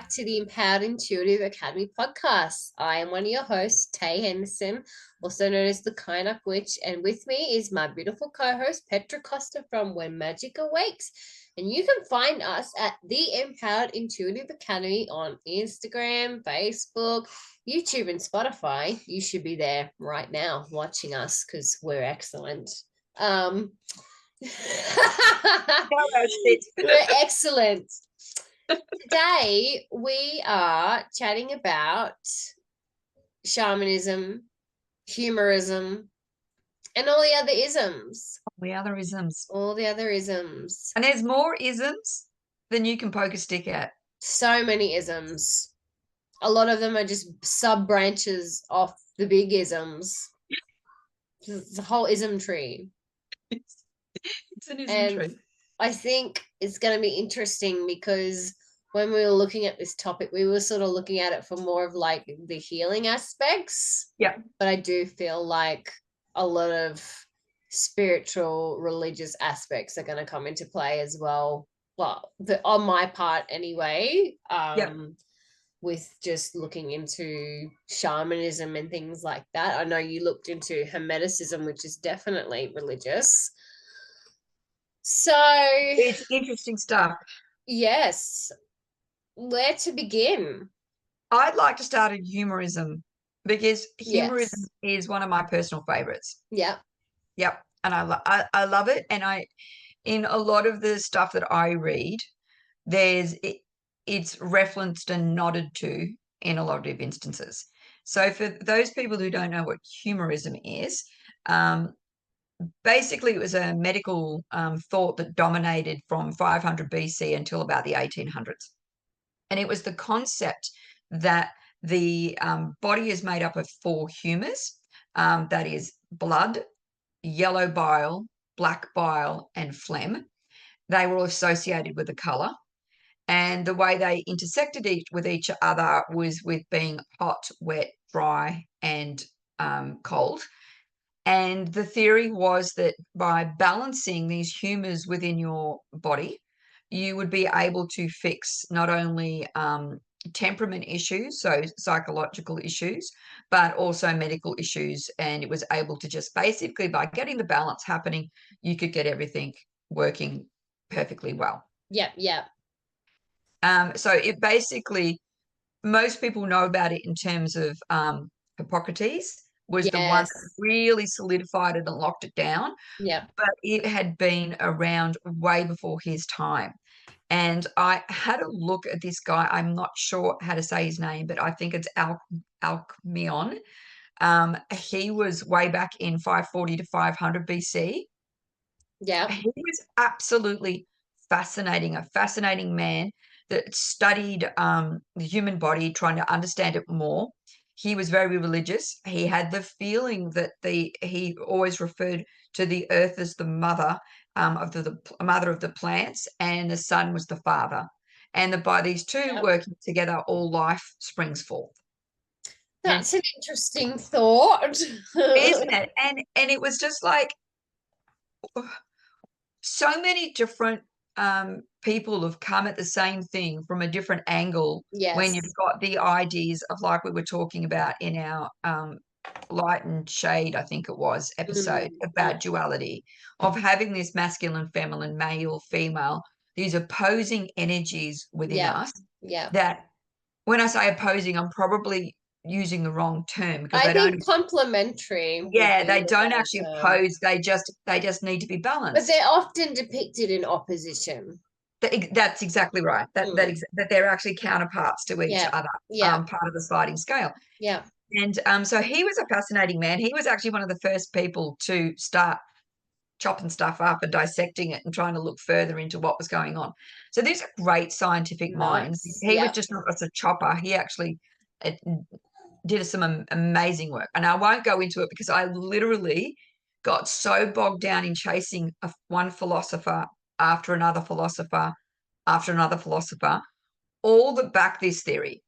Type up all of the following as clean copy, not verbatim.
back to the Empowered Intuitive Academy podcast. I am one of your hosts, Tay Henderson, also known as the Kynoch Witch, and with me is my beautiful co-host, Petra Costa from When Magic Awakes. And you can find us at the Empowered Intuitive Academy on Instagram, Facebook, YouTube, and Spotify. You should be there right now watching us because we're excellent. We're excellent. Today we are chatting about shamanism, humourism, and all the other isms. All the other isms. And there's more isms than you can poke a stick at. So many isms. A lot of them are just sub-branches off the big isms. It's a whole ism tree. It's an ism tree. I think it's going to be interesting because when we were looking at this topic, we were sort of looking at it for more of like the healing aspects. Yeah. But I do feel like a lot of spiritual, religious aspects are going to come into play as well. Well, on my part anyway, with just looking into shamanism and things like that. I know you looked into hermeticism, which is definitely religious. So it's interesting stuff. Yes. Where to begin? I'd like to start at humourism because humourism is one of my personal favorites. Yep. And I love it. And in a lot of the stuff that I read, it's referenced and nodded to in a lot of instances. So for those people who don't know what humourism is, basically it was a medical thought that dominated from 500 BC until about the 1800s. And it was the concept that the body is made up of four humours, that is blood, yellow bile, black bile, and phlegm. They were all associated with a colour. And the way they intersected with each other was with being hot, wet, dry, and cold. And the theory was that by balancing these humours within your body, you would be able to fix not only temperament issues, so psychological issues, but also medical issues. And it was able to just basically, by getting the balance happening, you could get everything working perfectly well. Yep. So it basically, most people know about it in terms of Hippocrates was the one that really solidified it and locked it down. Yeah. But it had been around way before his time. And I had a look at this guy. I'm not sure how to say his name, but I think it's Alcmaeon. He was way back in 540 to 500 BC. Yeah. He was absolutely fascinating, a fascinating man that studied the human body, trying to understand it more. He was very religious. He had the feeling that he always referred to the earth as the mother of the mother of the plants, and the sun was the father. And that by these two working together, all life springs forth. That's an interesting thought. Isn't it? And it was just like so many different people have come at the same thing from a different angle. When you've got the ideas of, like we were talking about in our light and shade, I think it was, episode about duality, of having this masculine, feminine, male, female, these opposing energies within us. That when I say opposing, I'm probably using the wrong term, because I think complementary. They don't actually oppose. They just need to be balanced. But they're often depicted in opposition. That's exactly right. That they're actually counterparts to each other. Part of the sliding scale. Yeah. And so he was a fascinating man. He was actually one of the first people to start chopping stuff up and dissecting it and trying to look further into what was going on. So these are great scientific minds. He was just not just a chopper. He actually did some amazing work. And I won't go into it because I literally got so bogged down in chasing one philosopher after another philosopher after another philosopher, all that back this theory.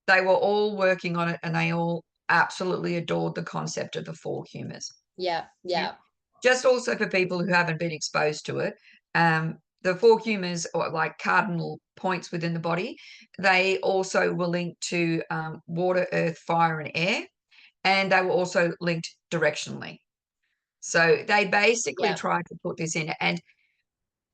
They were all working on it, and they all absolutely adored the concept of the four humours. Yeah. Just also for people who haven't been exposed to it, the four humours, or like cardinal points within the body, they also were linked to water, earth, fire, and air, and they were also linked directionally. So they basically Yeah. tried to put this in, and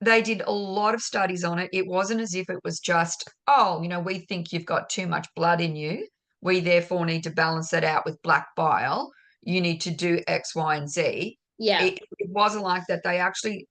they did a lot of studies on it. It wasn't as if it was just, oh, we think you've got too much blood in you. We therefore need to balance that out with black bile. You need to do X, Y, and Z. Yeah. It wasn't like that. They actually,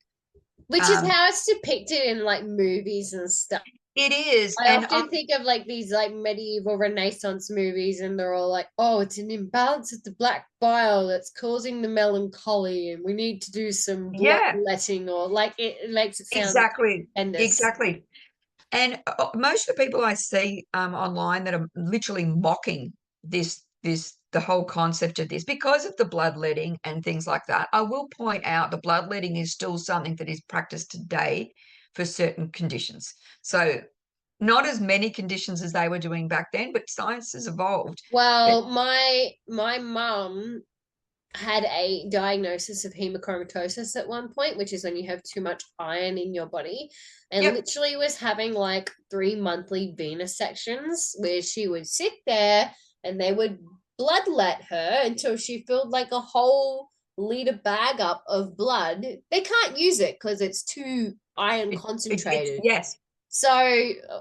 Which is um, how it's depicted in like movies and stuff. it is. I And often think of like these like medieval Renaissance movies, and they're all like, "Oh, it's an imbalance of the black bile that's causing the melancholy, and we need to do some yeah, bloodletting," or like it makes it sound exactly. horrendous. Exactly. And most of the people I see online that are literally mocking the whole concept of this because of the bloodletting and things like that. I will point out the bloodletting is still something that is practiced today for certain conditions. So not as many conditions as they were doing back then, but science has evolved. But Well, my mum had a diagnosis of hemochromatosis at one point, which is when you have too much iron in your body, and yep, literally was having like 3 monthly venous sections where she would sit there and they would bloodlet her until she filled like a whole liter bag up of blood. They can't use it because it's too iron it's concentrated. yes, So,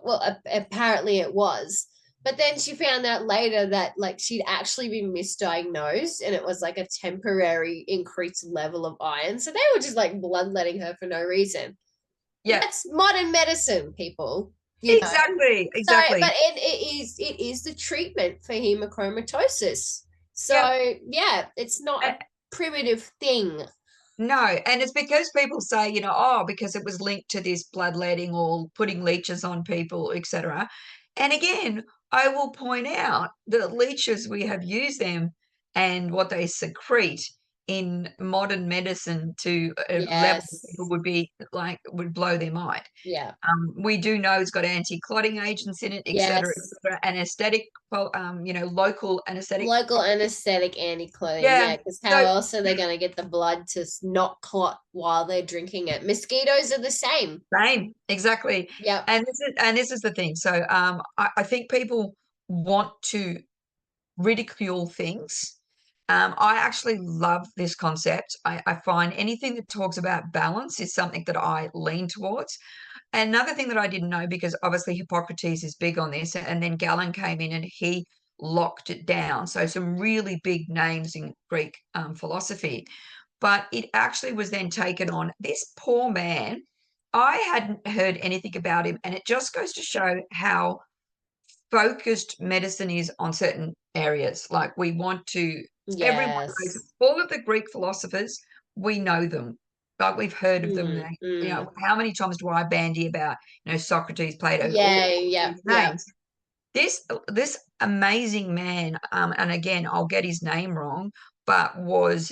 well, apparently it was. But then she found out later that like she'd actually been misdiagnosed and it was like a temporary increased level of iron. So they were just like bloodletting her for no reason. yeah, That's modern medicine, people. You know. exactly, So, but exactly. it is the treatment for hemochromatosis. Yep. So yeah, it's not a primitive thing. No, and it's because people say, oh, because it was linked to this bloodletting or putting leeches on people, etc. And again, I will point out that leeches, we have used them and what they secrete in modern medicine to a level that people Yes. would blow their mind. Yeah. We do know it's got anti-clotting agents in it, etc., Yes. anesthetic, local anesthetic. Local anesthetic anti-clotting, Yeah. yeah, because how So else are they going to get the blood to not clot while they're drinking it? Mosquitoes are the same. same, exactly. Yep. And this is the thing. So I think people want to ridicule things. I actually love this concept. I find anything that talks about balance is something that I lean towards. Another thing that I didn't know, because obviously Hippocrates is big on this, and then Galen came in and he locked it down. So some really big names in Greek philosophy. But it actually was then taken on. This poor man, I hadn't heard anything about him, and it just goes to show how focused medicine is on certain areas. Like we want to, everyone knows Yes. all of the Greek philosophers, we know them. Like we've heard of them. Mm, mm. How many times do I bandy about, Socrates, Plato, Yeah, all yep, these yep. names? This amazing man, and again, I'll get his name wrong, but was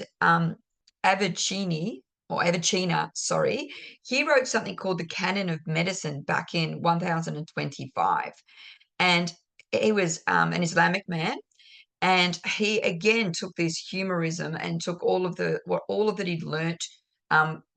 Avicenna or Avicenna, sorry. He wrote something called the Canon of Medicine back in 1025, and he was an Islamic man, and he again took this humorism and took all of that he'd learnt,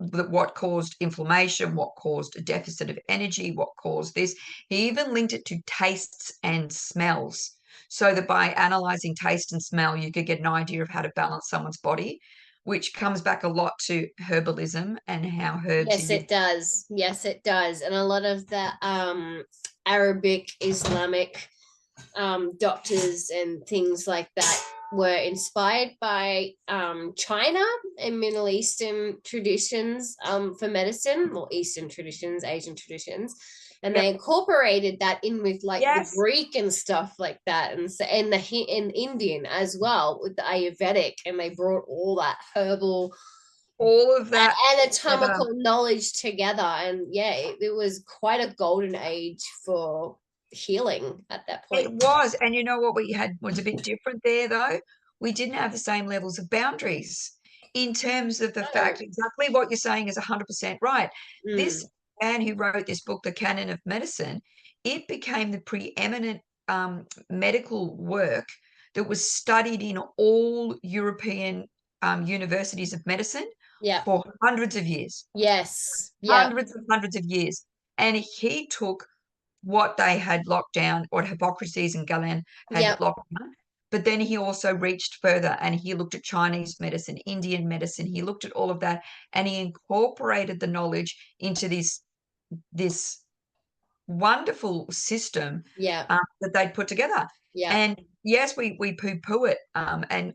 what caused inflammation, what caused a deficit of energy, what caused this. He even linked it to tastes and smells, so that by analyzing taste and smell, you could get an idea of how to balance someone's body, which comes back a lot to herbalism and how herbs are Yes, used. it does. Yes, it does. And a lot of the Arabic, Islamic doctors and things like that were inspired by China and Middle Eastern traditions for medicine, or Eastern traditions, Asian traditions. And they Yep. incorporated that in with like the Yes. Greek and stuff like that, and so and the in Indian as well with the Ayurvedic, and they brought all that herbal All of that together. anatomical knowledge together. And yeah, it was quite a golden age for healing at that It point. was, and you know what we had was a bit different there, though? We didn't have the same levels of boundaries in terms of the No. fact exactly what you're saying is 100% right. This Mm. man who wrote this book, The Canon of Medicine, it became the preeminent medical work that was studied in all European universities of medicine. Yeah. for hundreds of years. Yes. Yeah. Hundreds of years. And he took what they had locked down, what Hippocrates and Galen had Yeah. locked down, but then he also reached further and he looked at Chinese medicine, Indian medicine. He looked at all of that and he incorporated the knowledge into this wonderful system Yeah. that they'd put together. Yeah. And yes, we poo-poo it, and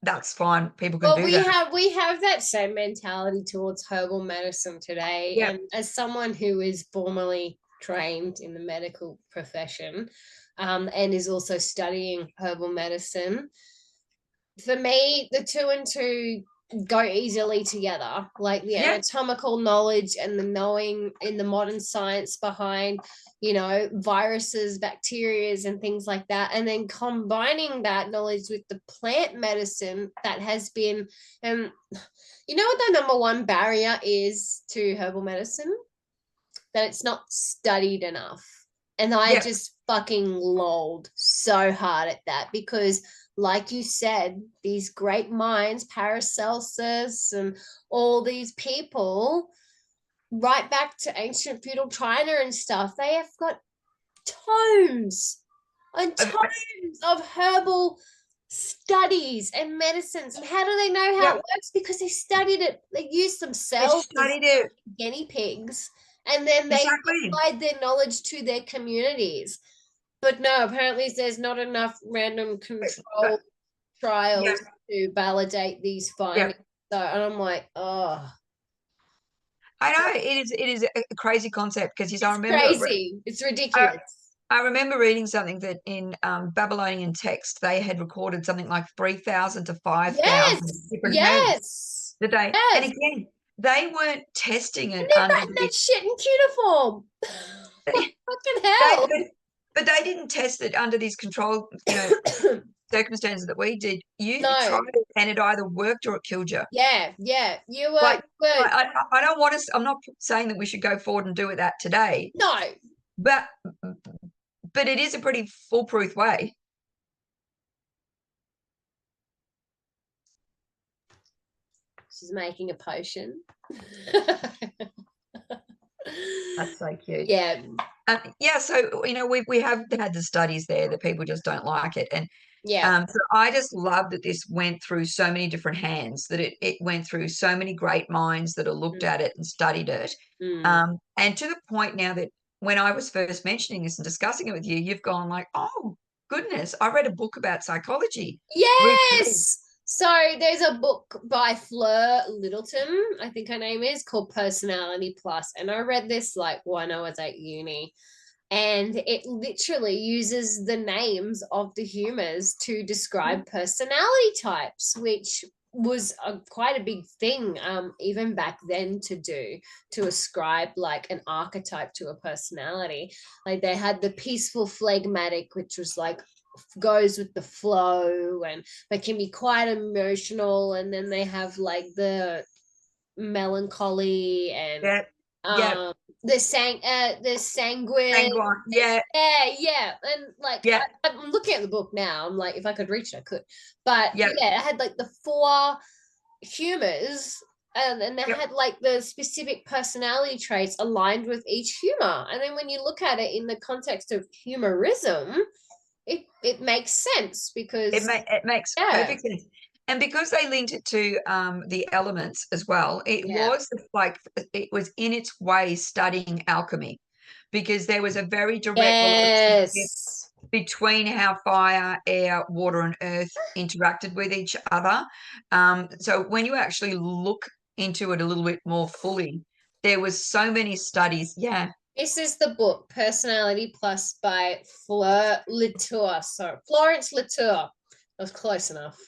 that's fine. People can Well, do that. we have that same mentality towards herbal medicine today. Yeah. And as someone who is formally trained in the medical profession, and is also studying herbal medicine, for me, the two and two go easily together, like the Yeah. anatomical knowledge and the knowing in the modern science behind, viruses, bacterias, and things like that, and then combining that knowledge with the plant medicine that has been, you know what the number one barrier is to herbal medicine? That it's not studied enough. And I Yeah. just fucking lolled so hard at that because, like you said, these great minds, Paracelsus and all these people, right back to ancient feudal China and stuff, they have got tomes and tomes of herbal studies and medicines. And how do they know how it works? Because they studied it. They used They themselves as studied it. guinea pigs, and then they Exactly. applied their knowledge to their communities. But no, apparently there's not enough random control trials to validate these findings. So, and I'm like, oh, I know it is a crazy concept because it's crazy. It's ridiculous. I remember reading something that in Babylonian text they had recorded something like 3,000 to 5,000 different herbs that they, and again, they weren't testing it under that shit in cuniform. Fucking hell. But they didn't test it under these controlled, circumstances that we did. You tried it and it either worked or it killed you. Yeah. You were like I don't want to. I'm not saying that we should go forward and do that today. No. But it is a pretty foolproof way. She's making a potion. That's so cute. Yeah. So we have had the studies there that people just don't like it, and so I just love that this went through so many different hands, that it went through so many great minds that have looked at it and studied it, and to the point now that when I was first mentioning this and discussing it with you, you've gone like, oh goodness, I read a book about psychology. Yes. So there's a book by Fleur Littleton, I think her name is, called Personality Plus. And I read this like when I was at uni. And it literally uses the names of the humors to describe personality types, which was quite a big thing even back then to ascribe like an archetype to a personality. Like they had the peaceful phlegmatic, which was like goes with the flow and but can be quite emotional, and then they have like the melancholy and the sanguine. And like I'm looking at the book now, I'm like, if I could reach it I could, but it had like the four humors, and they had like the specific personality traits aligned with each humor. And then when you look at it in the context of humorism, it makes sense because it makes perfect sense. And because they linked it to the elements as well, it was like it was in its way studying alchemy, because there was a very direct relationship between how fire, air, water, and earth interacted with each other. So when you actually look into it a little bit more fully, there was so many studies. This is the book Personality Plus by Fleur Latour. So Florence Latour. That was close enough.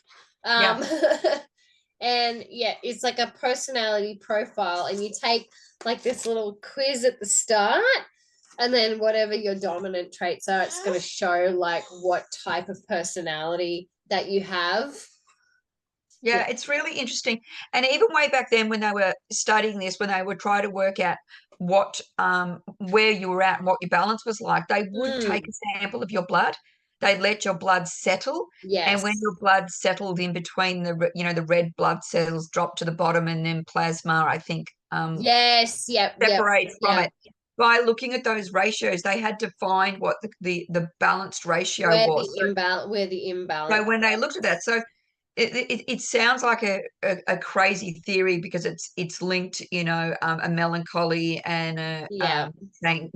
And it's like a personality profile, and you take like this little quiz at the start, and then whatever your dominant traits are, it's going to show like what type of personality that you have. It's really interesting. And even way back then when they were studying this, when they would try to work out what where you were at and what your balance was like, they would take a sample of your blood they'd let your blood settle. And when Yes. your blood settled in between the red blood cells drop to the bottom, and then plasma, I think, Yes. Yep. Yep. separates from Yep. it. By looking at those ratios, they had to find what the balanced ratio was. Where the So imbalance. when they looked at that, so it sounds like a crazy theory because it's linked, a melancholy and a Yeah.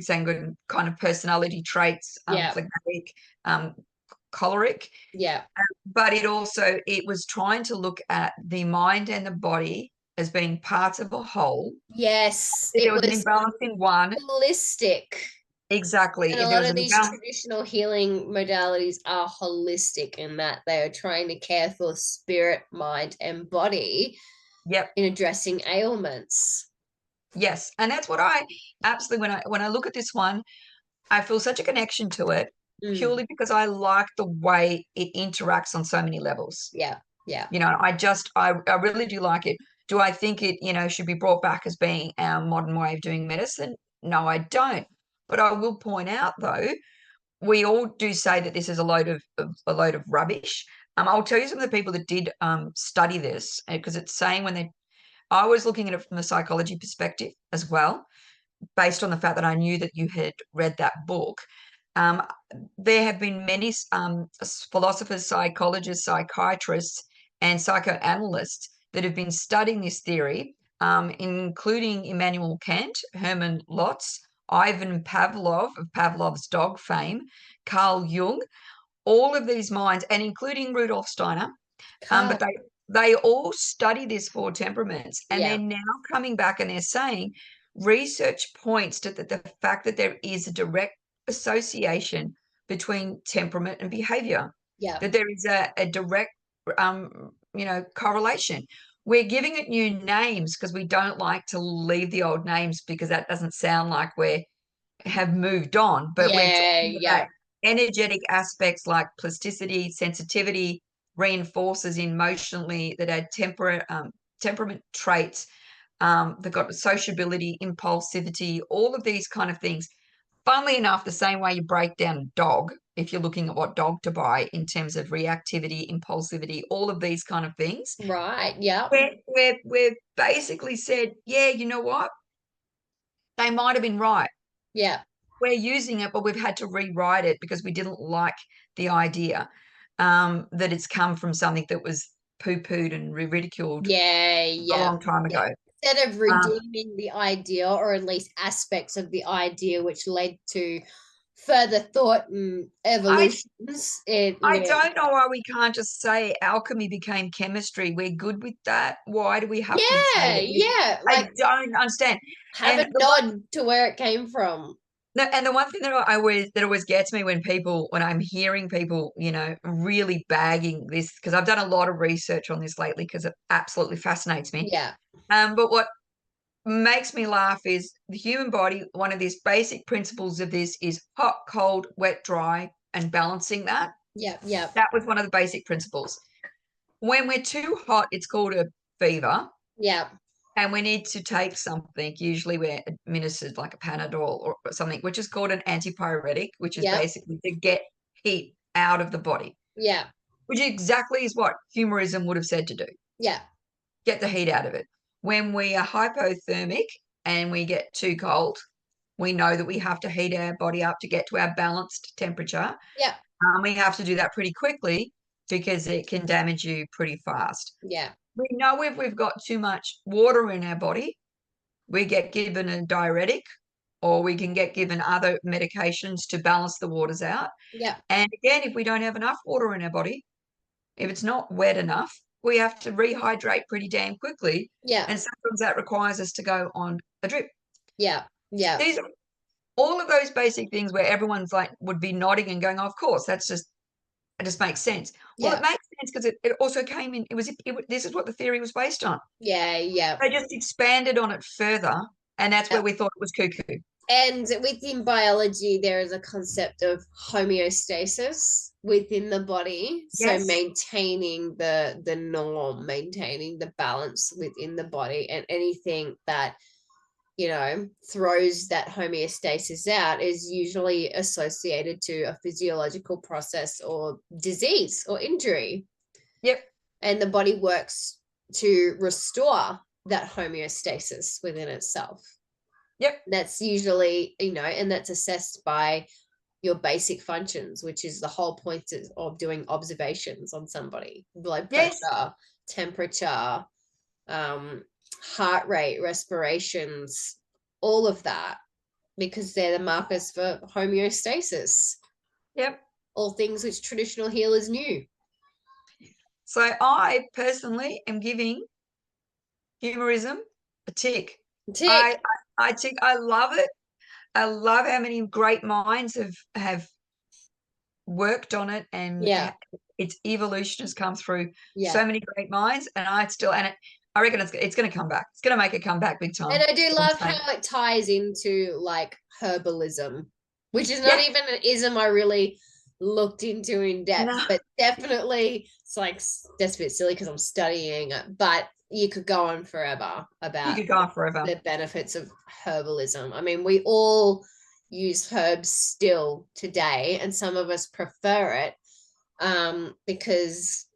sanguine kind of personality traits, Yeah. phlegmatic, um, choleric, Yeah. but it was trying to look at the mind and the body as being parts of a whole. Yes. If It there was an was imbalance in one, holistic. exactly. And a If there lot was of an these imbalance, traditional healing modalities are holistic in that they are trying to care for spirit, mind, and body yep. in addressing ailments. Yes, and that's what I absolutely when I look at this one, I feel such a connection to it Mm. purely because I like the way it interacts on so many levels. Yeah. Yeah. I really do like it. Do I think it, should be brought back as being our modern way of doing medicine? No, I don't. But I will point out though, we all do say that this is a load of rubbish. I'll tell you some of the people that did study this because it's saying I was looking at it from a psychology perspective as well, based on the fact that I knew that you had read that book. Um, there have been many philosophers, psychologists, psychiatrists, and psychoanalysts that have been studying this theory, including Immanuel Kant, Hermann Lotz, Ivan Pavlov of Pavlov's dog fame, Carl Jung, all of these minds, and including Rudolf Steiner. But Carl. they all study these four temperaments, and they're Yeah. now coming back and they're saying research points to the fact that there is a direct association between temperament and behavior, Yeah. that there is a direct correlation. We're giving it new names because we don't like to leave the old names because that doesn't sound like we have moved on, but we're Yeah. talking about Yeah. energetic aspects like plasticity, sensitivity, reinforces emotionally that add temperament traits, that got sociability, impulsivity, all of these kind of things. Funnily enough, the same way you break down a dog, if you're looking at what dog to buy in terms of reactivity, impulsivity, all of these kind of things, Right. Yeah. we're basically said, yeah, you know what? They might have been right. Yeah. We're using it, but we've had to rewrite it because we didn't like the idea, that it's come from something that was poo-pooed and ridiculed Yeah. a Yeah. long time Yeah. ago. Instead of Um, redeeming the idea, or at least aspects of the idea, which led to further thought and I evolutions, it I went, don't know why we can't just say alchemy became chemistry. We're good with that. Why do we have to say yeah, that? yeah, I like don't understand. have And a nod to where it came from. the one thing that always gets me when I'm hearing people, really bagging this, because I've done a lot of research on this lately because it absolutely fascinates me. Yeah, But what makes me laugh is the human body. One of these basic principles of this is hot, cold, wet, dry, and balancing that. yeah, yeah, That was one of the basic principles. When we're too hot, it's called a fever, yeah, and we need to take something. Usually, we're administered like a Panadol or something, which is called an antipyretic, which is yeah, basically to get heat out of the body, yeah, which exactly is what humorism would have said to do. yeah, Get the heat out of it. When we are hypothermic and we get too cold, we know that we have to heat our body up to get to our balanced temperature. yeah, We have to do that pretty quickly because it can damage you pretty fast. yeah, We know if we've got too much water in our body, we get given a diuretic, or we can get given other medications to balance the waters out. yeah, And again, if we don't have enough water in our body, if it's not wet enough, we have to rehydrate pretty damn quickly. yeah, And sometimes that requires us to go on a drip. yeah, yeah, These are all of those basic things where everyone's like would be nodding and going, oh, of course, it just makes sense. Well, it yeah, makes sense because it also came in, this is what the theory was based on. yeah, yeah. They just expanded on it further, and that's where we thought it was cuckoo. And within biology, there is a concept of homeostasis within the body. So Yes. maintaining the norm, maintaining the balance within the body, and anything that throws that homeostasis out is usually associated to a physiological process or disease or injury. Yep. And the body works to restore that homeostasis within itself. Yep. That's usually, and that's assessed by your basic functions, which is the whole point of doing observations on somebody: blood pressure, Yes. temperature, heart rate, respirations, all of that, because they're the markers for homeostasis. Yep. All things which traditional healers knew. So I personally am giving humorism a tick. Tick. I tick. I love it. I love how many great minds have worked on it, and Yeah. its evolution has come through Yeah. so many great minds. And I reckon it's going to come back. It's going to make a comeback big time. And I do love how it ties into like herbalism, which is not Yeah. even an ism I really looked into in depth, No. but definitely it's like, that's a bit silly because I'm studying it, but you could go on forever You about could go on forever. the benefits of herbalism. I mean, we all use herbs still today, and some of us prefer it because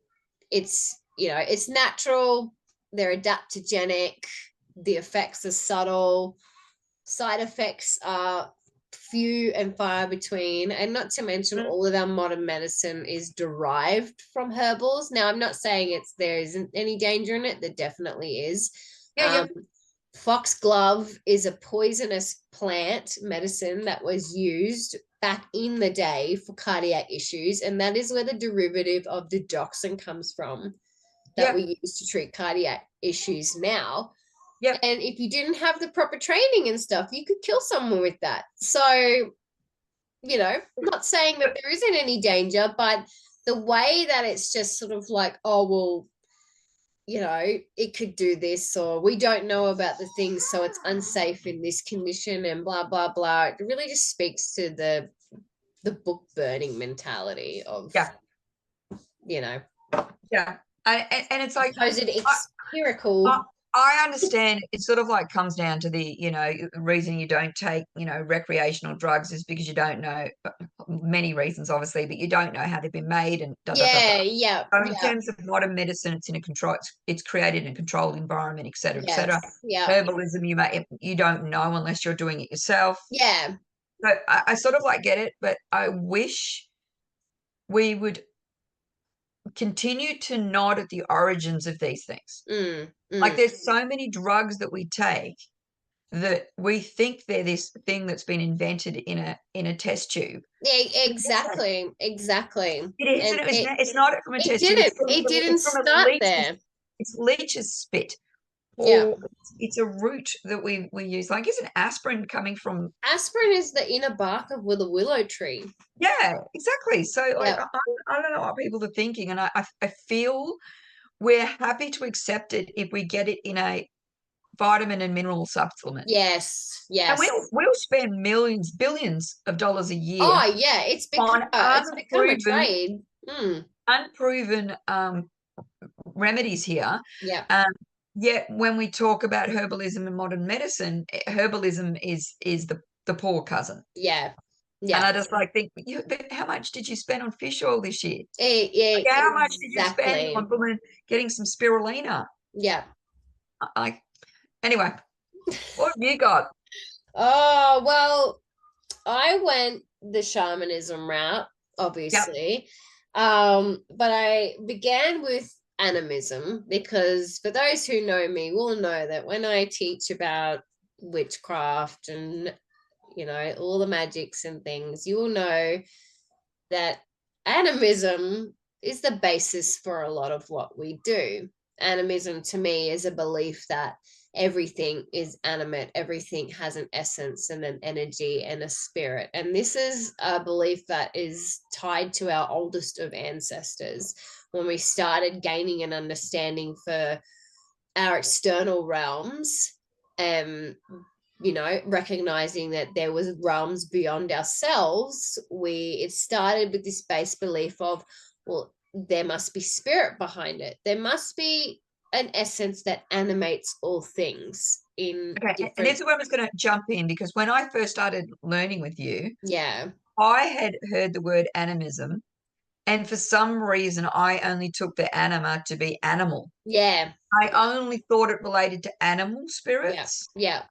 it's it's natural, they're adaptogenic, the effects are subtle, side effects are few and far between, and not to mention all of our modern medicine is derived from herbals. Now, I'm not saying there isn't any danger in it, there definitely is. Yeah. Foxglove is a poisonous plant medicine that was used back in the day for cardiac issues, and that is where the derivative of the digoxin comes from that we use to treat cardiac issues now. Yep. And if you didn't have the proper training and stuff, you could kill someone with that. So, not saying that there isn't any danger, but the way that it's just sort of like, oh, well, it could do this, or we don't know about the things, so it's unsafe in this condition and blah, blah, blah. It really just speaks to the book burning mentality of, Yeah. And it's like, supposed empirical. I understand it sort of like comes down to the, reason you don't take, recreational drugs is because you don't know, many reasons obviously, but you don't know how they've been made and da. Yeah. So in terms of modern medicine, it's in a control, it's created in a controlled environment, et cetera, et cetera. Yeah. Herbalism, you don't know unless you're doing it yourself. Yeah. So I sort of like get it, but I wish we would continue to nod at the origins of these things. Like there's so many drugs that we take that we think they're this thing that's been invented in a test tube. Yeah, exactly. It isn't. It's not from a test tube. It didn't It's from start there. It's leech's spit. Yeah. Or it's a root that we use. Like, isn't aspirin coming from? Aspirin is the inner bark of the willow tree. Yeah, exactly. So like, I don't know what people are thinking, and I feel we're happy to accept it if we get it in a vitamin and mineral supplement. Yes. And we'll spend millions, billions of dollars a year. Oh yeah, it's become a trade. Unproven remedies here. Yeah. Yet when we talk about herbalism and modern medicine, herbalism is the poor cousin. Yeah. And I just think, how much did you spend on fish oil this year? How much did you spend on getting some spirulina? Yeah. Anyway, what have you got? Oh, well, I went the shamanism route, obviously. But I began with animism because for those who know me will know that when I teach about witchcraft and all the magics and things, you will know that animism is the basis for a lot of what we do. Animism to me is a belief that everything is animate, everything has an essence and an energy and a spirit. And this is a belief that is tied to our oldest of ancestors when we started gaining an understanding for our external realms, recognizing that there was realms beyond ourselves. It started with this base belief of, well, there must be spirit behind it. There must be an essence that animates all things. in Okay, and this different. is where I was going to jump in, because when I first started learning with you, Yeah, I had heard the word animism, and for some reason, I only took the anima to be animal. yeah, I only thought it related to animal yeah, spirits, yeah.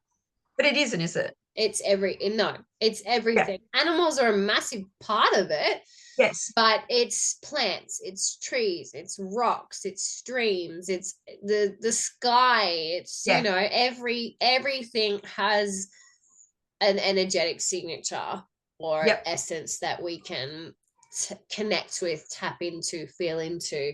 but it isn't, is it? No, it's Yeah. everything. Animals are a massive part of it, Yes. but it's plants, it's trees, it's rocks, it's streams, it's the sky, it's, Yeah. everything has an energetic signature or Yep. essence that we can connect with, tap into, feel into.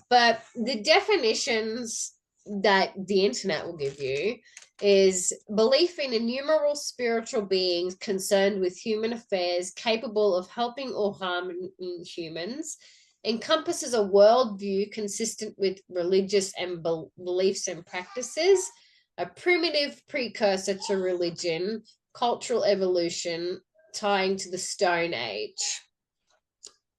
But the definitions that the internet will give you is belief in innumerable spiritual beings concerned with human affairs, capable of helping or harming humans, encompasses a worldview consistent with religious and beliefs and practices, a primitive precursor to religion, cultural evolution, tying to the Stone Age.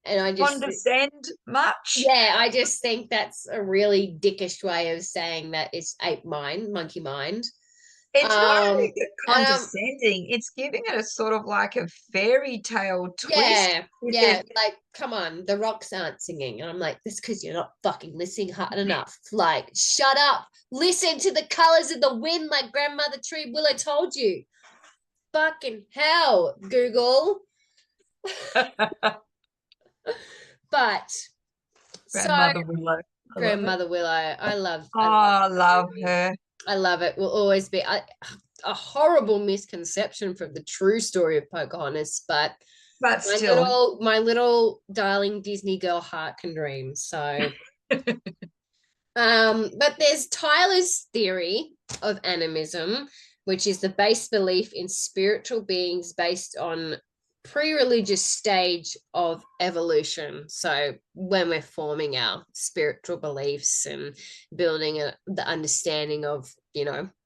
And Condescend much? yeah, I just think that's a really dickish way of saying that it's ape mind, monkey mind. It's not Um, only and condescending, it's giving it a sort of like a fairy tale twist. yeah, yeah, like come on, the rocks aren't singing, and I'm like, that's because you're not fucking listening hard enough. Like, shut up, listen to the colors of the wind, like grandmother tree Willow told you. Fucking hell, Google. But so Grandmother Willow. I love it. grandmother Willow, Oh, I love I that love movie. her. I love it. Will always be a horrible misconception from the true story of Pocahontas, but But my still, little darling Disney girl heart can dream. So, but there's Tyler's theory of animism, which is the base belief in spiritual beings based on pre-religious stage of evolution. So when we're forming our spiritual beliefs and building the understanding of,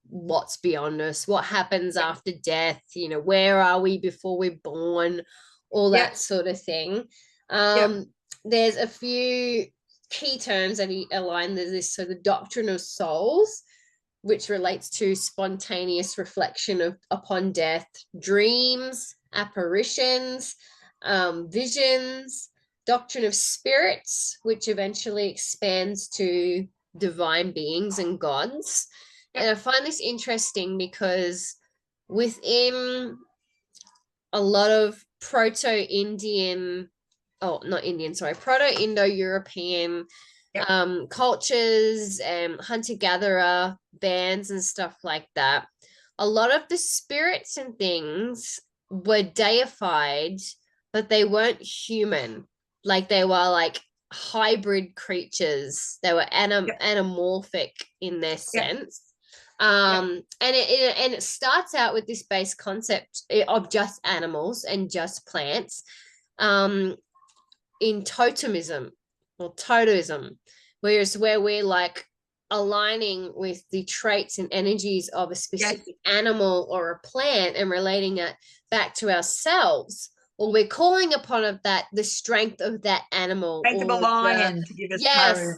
what's beyond us, what happens after death, where are we before we're born, all yep, that sort of thing. yep, There's a few key terms that he aligned. There's this, so the doctrine of souls, which relates to spontaneous reflection upon death, dreams, apparitions, visions, doctrine of spirits, which eventually expands to divine beings and gods. yep, And I find this interesting because within a lot of proto-Indian, oh, not Indian, sorry, proto-Indo-European yep. cultures and hunter-gatherer bands and stuff like that, a lot of the spirits and things were deified, but they weren't human. Like they were like hybrid creatures. They were Yep, anamorphic in their yep, sense. yep, And it starts out with this base concept of just animals and just plants, um, in totemism or totemism, whereas where we're like aligning with the traits and energies of a yes. specific animal or a plant and relating it back to ourselves, or we're calling upon of that the strength of that animal, Strength of a or the lion to give us yes, courage,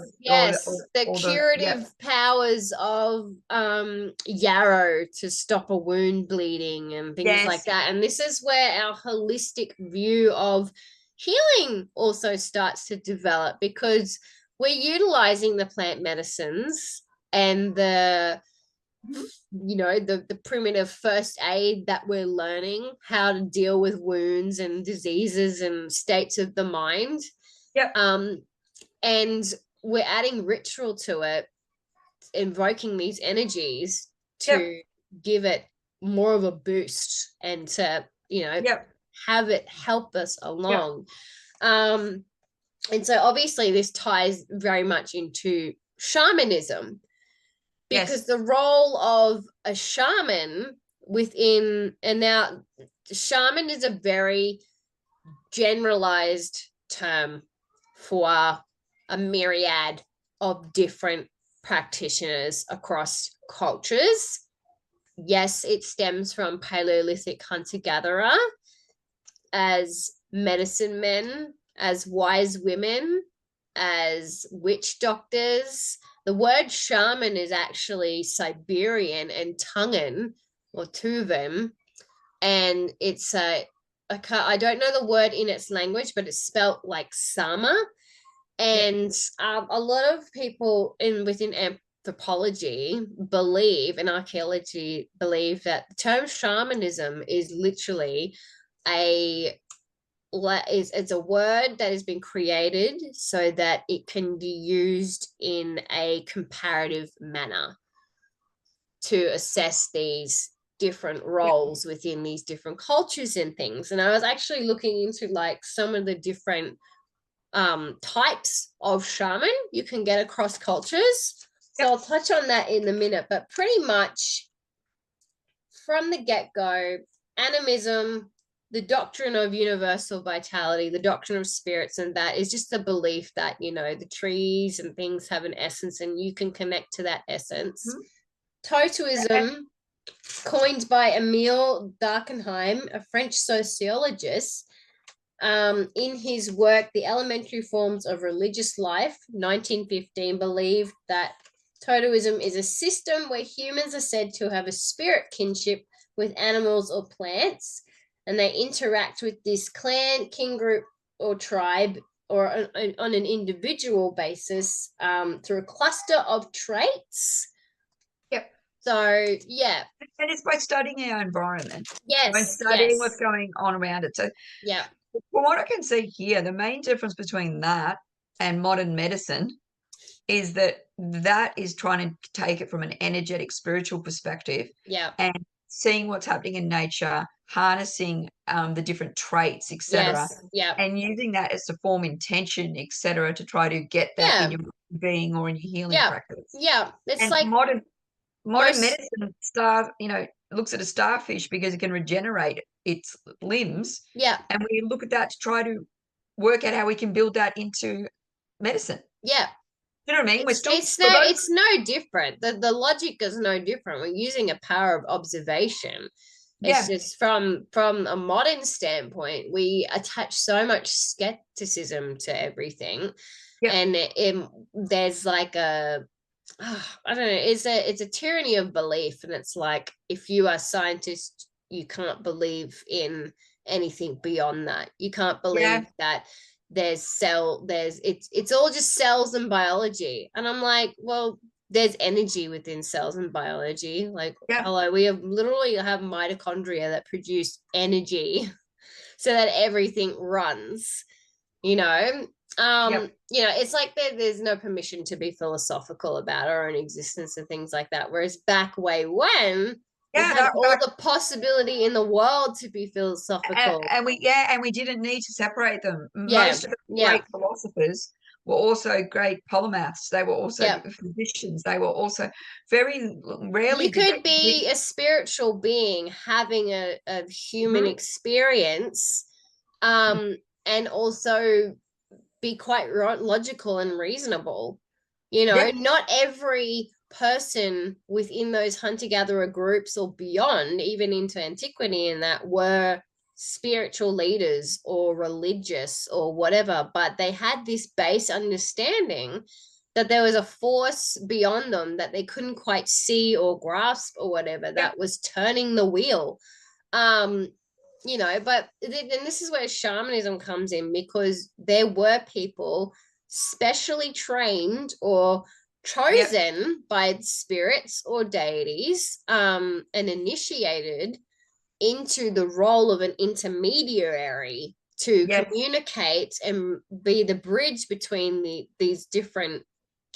the or the, yep, curative powers of yarrow to stop a wound bleeding and things like yes, that. And this is where our holistic view of healing also starts to develop, because we're utilizing the plant medicines and the primitive first aid that we're learning how to deal with wounds and diseases and states of the mind, yep, um and we're adding ritual to it, invoking these energies yep, to give it more of a boost and to yep, have it help us yep, along. And so obviously this ties very much into shamanism, because yes, the role of a shaman within, and now shaman is a very generalized term for a myriad of different practitioners across cultures. Yes, it stems from Paleolithic hunter gatherer, as medicine men, as wise women, as witch doctors, the word shaman is actually Siberian and Tungan or Tuvan, and it's I don't know the word in its language, but it's spelt like sama. And a lot of people within anthropology believe, and archaeology believe, that the term shamanism is literally it's a word that has been created so that it can be used in a comparative manner to assess these different roles within these different cultures and things. And I was actually looking into like some of the different types of shaman you can get across cultures. So I'll touch on that in a minute, but pretty much from the get-go, animism, the doctrine of universal vitality, the doctrine of spirits, and that is just the belief that, you know, the trees and things have an essence and you can connect to that essence. Totemism, coined by Emile Durkheim, a French sociologist, in his work, The Elementary Forms of Religious Life, 1915, believed that totemism is a system where humans are said to have a spirit kinship with animals or plants, and they interact with this clan, kin group, or tribe, or on an individual basis through a cluster of traits. Yep. So, yeah. And it's by studying our environment. Yes. By studying what's going on around it. So, yeah. From what I can see here, the main difference between that and modern medicine is that is trying to take it from an energetic, spiritual perspective. Yeah. And seeing what's happening in nature, harnessing the different traits, etc. Yes. Yeah. And using that as to form intention, etc., to try to get that in your being or in your healing practice. Yeah. It's and like modern medicine looks at a starfish because it can regenerate its limbs. Yeah. And we look at that to try to work out how we can build that into medicine. Yeah. You know what I mean? It's no different. The logic is no different. We're using a power of observation. It's just from a modern standpoint, we attach so much skepticism to everything. And there's like I don't know, it's a tyranny of belief. And it's like, if you are a scientist, you can't believe in anything beyond that. You can't believe that it's all just cells and biology. And I'm like, well, there's energy within cells and biology. Like, hello, we literally have mitochondria that produce energy so that everything runs, you know. You know, it's like there's no permission to be philosophical about our own existence and things like that. Whereas back way when we had all the possibility in the world to be philosophical. And we didn't need to separate them. Most of the great philosophers were also great polymaths. They were also physicians. They were also very rarely. You could be a spiritual being having a human experience, and also be quite logical and reasonable. You know, not every person within those hunter-gatherer groups or beyond, even into antiquity, and that were spiritual leaders or religious or whatever, but they had this base understanding that there was a force beyond them that they couldn't quite see or grasp or whatever that was turning the wheel. You know, but then this is where shamanism comes in, because there were people specially trained or chosen by spirits or deities and initiated into the role of an intermediary to communicate and be the bridge between these different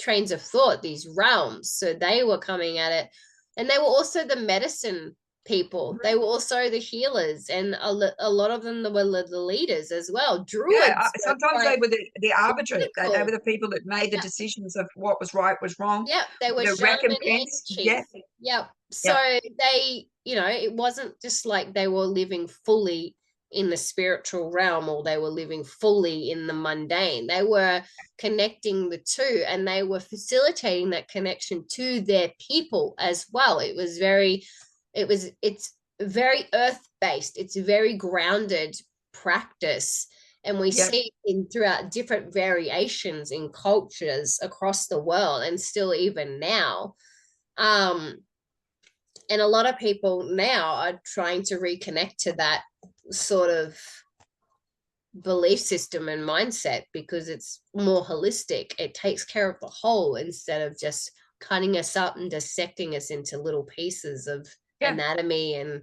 trains of thought, these realms. So they were coming at it, and they were also the medicine people. They were also the healers, and a lot of them were the leaders as well. Druids. Sometimes they were the arbiter. They were the people that made the decisions of what was right, was wrong. They were the recompense. So they, you know, it wasn't just like they were living fully in the spiritual realm or they were living fully in the mundane. They were connecting the two, and they were facilitating that connection to their people as well. It's very earth-based. It's very grounded practice. And we Yep. see in throughout different variations in cultures across the world, and still even now. And a lot of people now are trying to reconnect to that sort of belief system and mindset because it's more holistic. It takes care of the whole instead of just cutting us up and dissecting us into little pieces of Yeah. anatomy and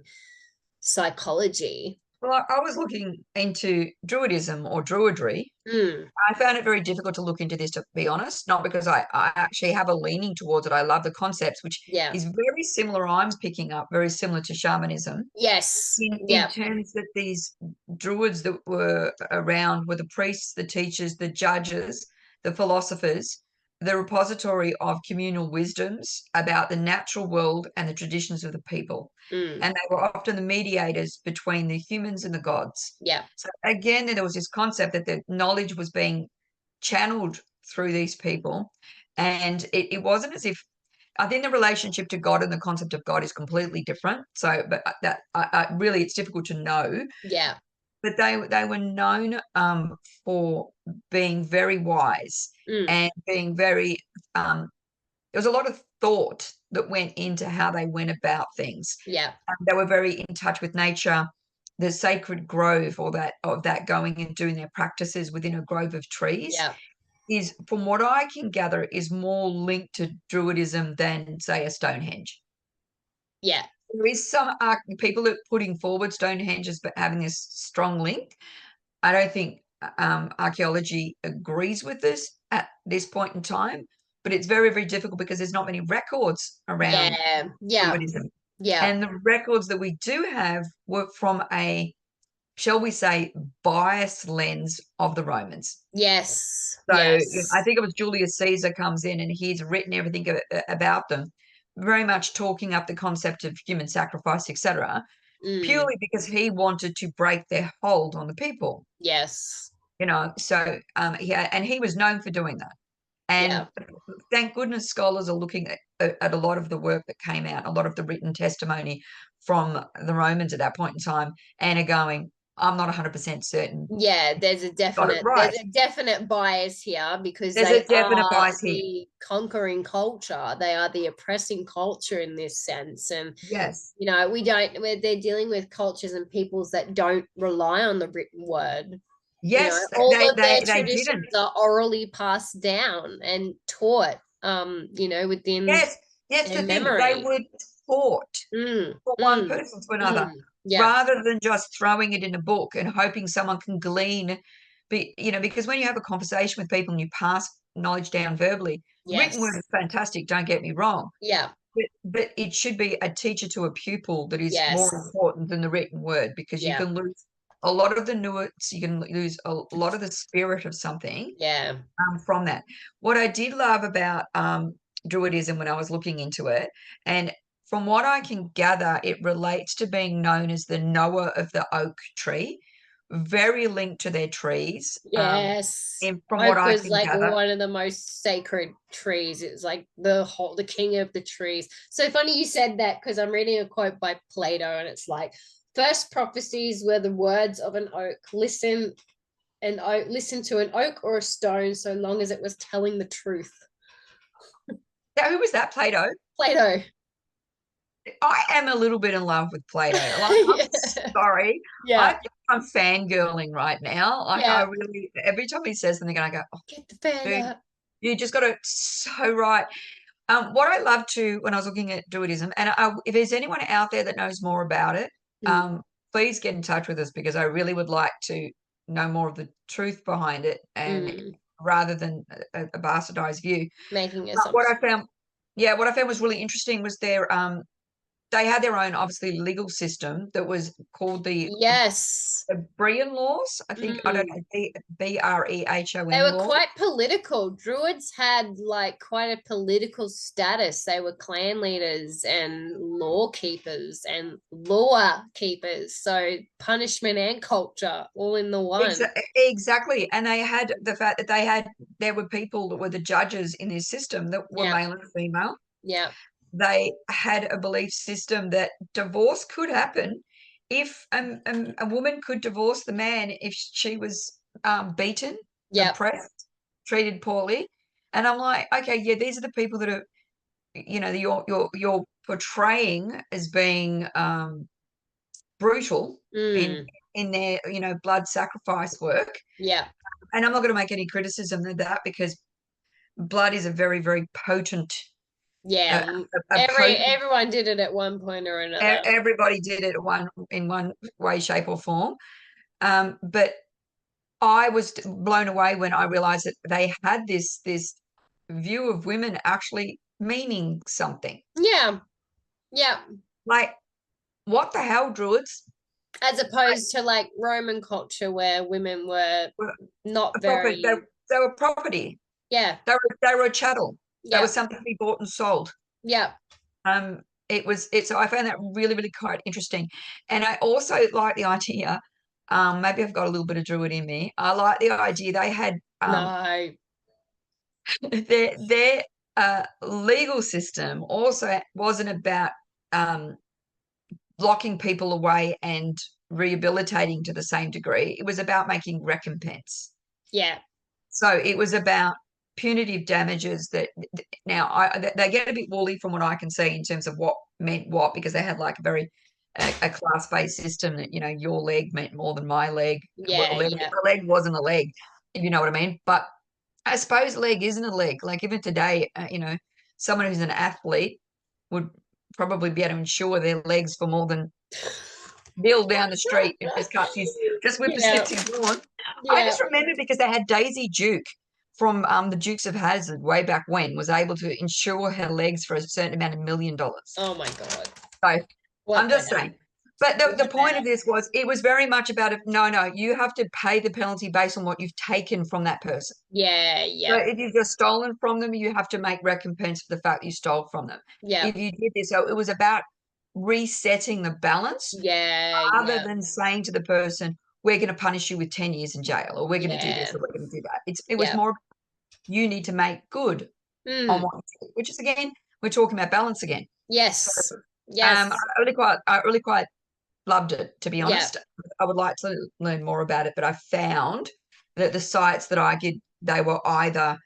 psychology. Well, I was looking into Druidism or Druidry. Mm, I found it very difficult to look into this, to be honest, not because I actually have a leaning towards it. I love the concepts, which yeah. is very similar, I'm picking up, very similar to shamanism Yes. in Yeah. terms that these druids that were around were the priests, the teachers, the judges, the philosophers, the repository of communal wisdoms about the natural world and the traditions of the people. Mm, And they were often the mediators between the humans and the gods. yeah. So again, there was this concept that the knowledge was being channeled through these people. And it wasn't as if I think the relationship to God and the concept of God is completely different. So, but that really, it's difficult to know. Yeah. But they were known for being very wise Mm, and being very. There was a lot of thought that went into how they went about things. yeah. They were very in touch with nature. The sacred grove, or that of that going and doing their practices within a grove of trees, Yeah. is, from what I can gather, is more linked to Druidism than, say, a Stonehenge. Yeah. There is some people that are putting forward Stonehenge as having this strong link. I don't think archaeology agrees with this at this point in time, but it's very, very difficult because there's not many records around Yeah. Yeah. Druidism. Yeah. And the records that we do have were from a, shall we say, biased lens of the Romans. Yes. So I Yes. think it was Julius Caesar comes in and he's written everything about them, very much talking up the concept of human sacrifice, etc., Mm, purely because he wanted to break their hold on the people. yes. So and he was known for doing that. And Yeah. thank goodness scholars are looking at a lot of the work that came out, a lot of the written testimony from the Romans at that point in time, and are going, I'm not 100% certain Yeah, got it there's right. a definite bias here because There's they a definite are bias here. the conquering culture. They are the oppressing culture in this sense. And Yes. we don't they're dealing with cultures and peoples that don't rely on the written word. Yes, All of their they didn't. traditions are orally passed down and taught, within Yes, that's their the thing. They memory. were taught Mm, for one mm, person to another, yeah. rather than just throwing it in a book and hoping someone can glean. Because when you have a conversation with people and you pass knowledge down verbally, written word Yes. is fantastic. Don't get me wrong, Yeah. but it should be a teacher to a pupil that is more Yes. important than the written word, because you Yeah. can lose a lot of the nuance. You can lose a lot of the spirit of something Yeah. from that. What I did love about Druidism when I was looking into it, and from what I can gather, it relates to being known as the knower of the oak tree, very linked to their trees. Yes. And from what Oak I was can like gather, one of the most sacred trees. It's like the king of the trees. So funny you said that because I'm reading a quote by Plato and it's like first prophecies were the words of an oak. Listen to an oak or a stone so long as it was telling the truth. who was that? Plato. Plato. I am a little bit in love with Plato. Like, I'm Yeah. sorry. I Yeah. think I'm fangirling right now. Like, I Yeah. really, every time he says something, I go, oh, Get the fan dude, up. you just got it so right. What I love to when I was looking at Druidism, and if there's anyone out there that knows more about it, Mm, please get in touch with us, because I really would like to know more of the truth behind it, and mm. rather than a bastardized view. Making But what I assumptions. found, what I found was really interesting was they had their own, obviously, legal system that was called the Yes. Breton laws. I think, I don't Mm. know, Brehon They were laws. quite political. Druids had like quite a political status. They were clan leaders and law keepers and law keepers. So punishment and culture all in the one. Exactly. And they had the fact that there were people that were the judges in this system that were Yeah. male and female. Yeah. They had a belief system that divorce could happen if a woman could divorce the man if she was beaten, Yep. oppressed, treated poorly. And I'm like, okay, yeah, these are the people that are, you're portraying as being brutal in Mm. their, blood sacrifice work. Yeah. And I'm not going to make any criticism of that because blood is a very, very potent, Yeah. uh, a potent. Everyone did it at one point or another. Everybody did it in one way, shape, or form. But I was blown away when I realized that they had this view of women actually meaning something. Yeah. Yeah. Like, what the hell, druids? As opposed to like Roman culture where women were Were not a property. very, They were property. yeah. They were a chattel. They were Yeah. something to be bought and sold. Yeah. So I found that really, really quite interesting. And I also like the idea, maybe I've got a little bit of druid in me. I like the idea they had No. their legal system also wasn't about locking people away and rehabilitating to the same degree. It was about making recompense. Yeah. So it was about punitive damages that now they get a bit woolly from what I can see in terms of what meant what, because they had like a very a class-based system that, your leg meant more than my leg. Well, Yeah. Yeah. a leg wasn't a leg, if you know what I mean. But I suppose leg isn't a leg. Like even today, someone who's an athlete would probably be able to insure their legs for more than Bill down the street and just whipped his Yeah. stick to on. I Yeah. just remember because they had Daisy Duke from the Dukes of Hazzard way back when was able to insure her legs for a certain amount of $1 million. Oh my God. So What I'm the just hell? saying. But the What the point hell? of this was it was very much about no, you have to pay the penalty based on what you've taken from that person. Yeah. So Yeah. if you've just stolen from them, you have to make recompense for the fact you stole from them. Yeah. If you did this, so it was about resetting the balance Yeah. rather Yeah. than saying to the person, we're going to punish you with 10 years in jail, or we're going to do this, Yeah. or we're going to do that. It was Yeah. more, you need to make good on Mm. what you do, which is, again, we're talking about balance again. So, Yes. Yes. I really quite loved it, to be Yeah. honest. I would like to learn more about it, but I found that the sites that I did, they were either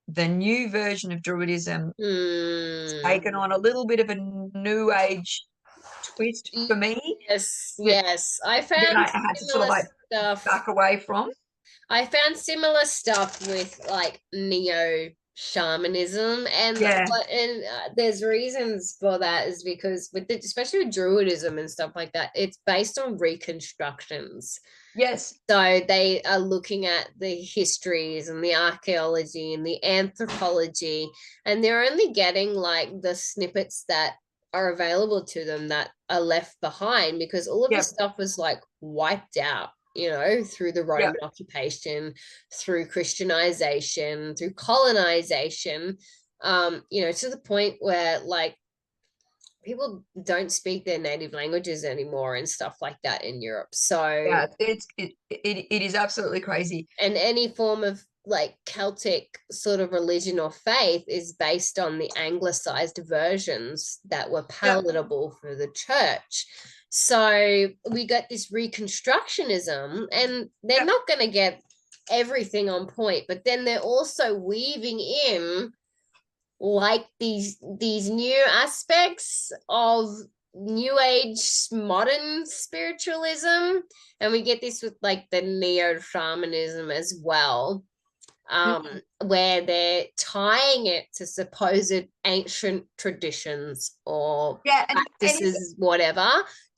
the new version of Druidism Mm. taken on a little bit of a new age twist for me Yes. that Yes. then I had to sort of like Stuff. back away from. I found similar stuff with like neo shamanism Yeah. there's reasons for that is because especially with druidism and stuff like that, it's based on reconstructions. Yes. So they are looking at the histories and the archaeology and the anthropology, and they're only getting like the snippets that are available to them that are left behind because all of Yep. this stuff was like wiped out, through the Roman Yep. occupation, through Christianization, through colonization, to the point where like people don't speak their native languages anymore and stuff like that in Europe. So Yeah. It is absolutely crazy. and any form of like Celtic sort of religion or faith is based on the anglicized versions that were Yep. palatable for the church. So we got this reconstructionism, and they're Yep. not going to get everything on point, but then they're also weaving in like these new aspects of new age modern spiritualism, and we get this with like the neo shamanism as well, where they're tying it to supposed ancient traditions or Yeah. And practices, whatever,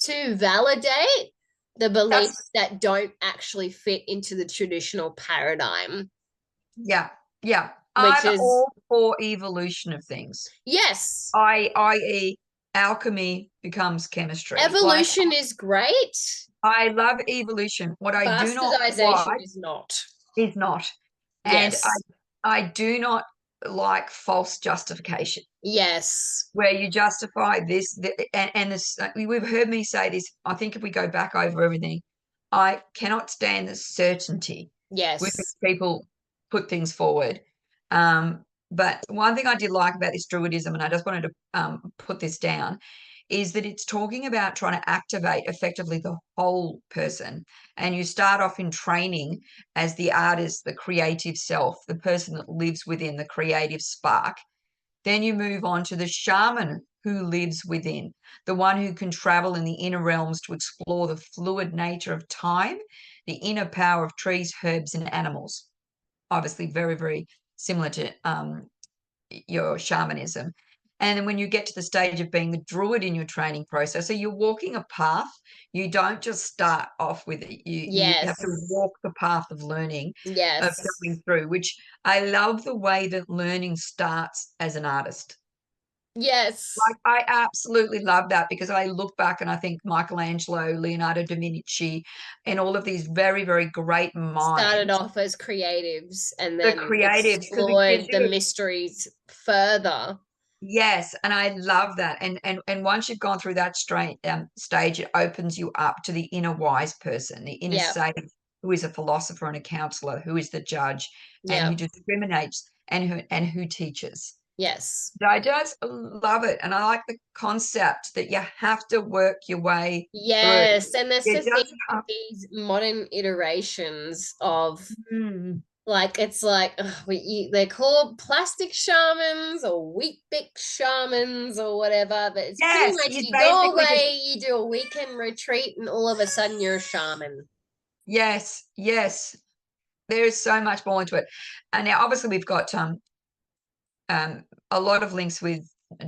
to validate the that's, beliefs that don't actually fit into the traditional paradigm, yeah. Yeah. which I'm is, all for evolution of things. yes, I.e., alchemy becomes chemistry. Like, evolution is great. I love evolution. What I do not Bastardization like is not. is not. And Yes. I do not like false justification Yes. where you justify and this. We've heard me say this. I think if we go back over everything, I cannot stand the certainty with which Yes. people put things forward. But one thing I did like about this druidism, and I just wanted to put this down, is that it's talking about trying to activate effectively the whole person. And you start off in training as the artist, the creative self, the person that lives within the creative spark. Then you move on to the shaman who lives within, the one who can travel in the inner realms to explore the fluid nature of time, the inner power of trees, herbs, and animals. Obviously, very, very similar to your shamanism. And then when you get to the stage of being the druid in your training process, so you're walking a path. You don't just start off with it. You have to Yes. walk the path of learning, of Yes. going through, which I love the way that learning starts as an artist. Yes. Like, I absolutely love that because I look back and I think Michelangelo, Leonardo da Vinci, and all of these very, very great Started minds, off as creatives and the then creatives, because it gives explored the you mysteries further. yes, and I love that. And once you've gone through that stage, it opens you up to the inner wise person, the inner Yeah. sage, who is a philosopher and a counselor, who is the judge, and who Yeah. discriminates and who teaches. Yes. I just love it, and I like the concept that you have to work your way through. Yes. And that's You the thing just with have. these modern iterations of Mm. like it's like they're called plastic shamans or wheat bix shamans or whatever, but it's pretty Yes, much you you go basically just away, you do a weekend retreat, and all of a sudden you're a shaman. yes, yes. There is so much more into it, and now obviously we've got a lot of links with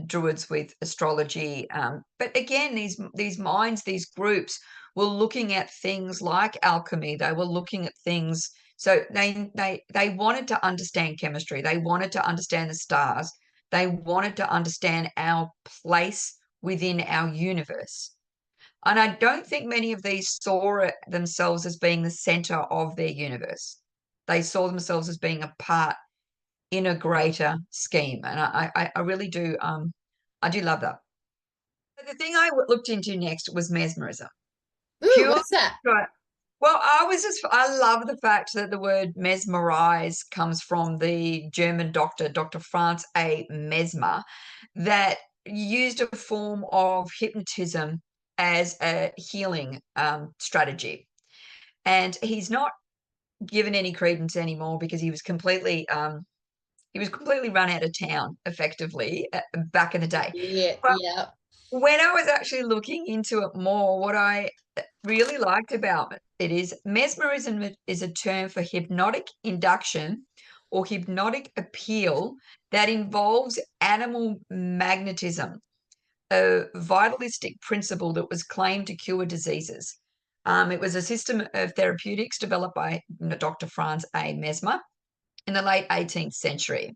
druids with astrology, but again these minds, these groups were looking at things like alchemy. They were looking at things, so they wanted to understand chemistry, they wanted to understand the stars, they wanted to understand our place within our universe. And I don't think many of these saw it themselves as being the center of their universe. They saw themselves as being a part in a greater scheme. And I really do, I do love that. The thing I looked into next was mesmerism. Ooh, Pure, what's that? well, I love the fact that the word mesmerize comes from the German doctor, Dr. Franz A. Mesmer, that used a form of hypnotism as a healing strategy. And he's not given any credence anymore because he was completely run out of town effectively back in the day. Yeah, But yeah. when I was actually looking into it more, what I really liked about it is mesmerism is a term for hypnotic induction or hypnotic appeal that involves animal magnetism, a vitalistic principle that was claimed to cure diseases. It was a system of therapeutics developed by Dr. Franz A. Mesmer in the late 18th century.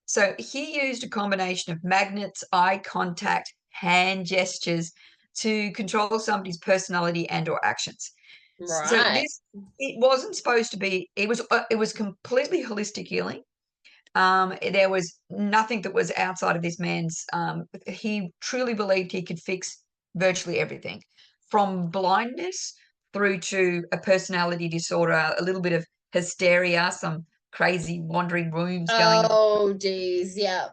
So he used a combination of magnets, eye contact, hand gestures to control somebody's personality and or actions. So Right. this it wasn't supposed to be. It was completely holistic healing. There was nothing that was outside of this man's. He truly believed he could fix virtually everything, from blindness through to a personality disorder, a little bit of hysteria, some crazy wandering rooms going on, Oh, geez. Yeah.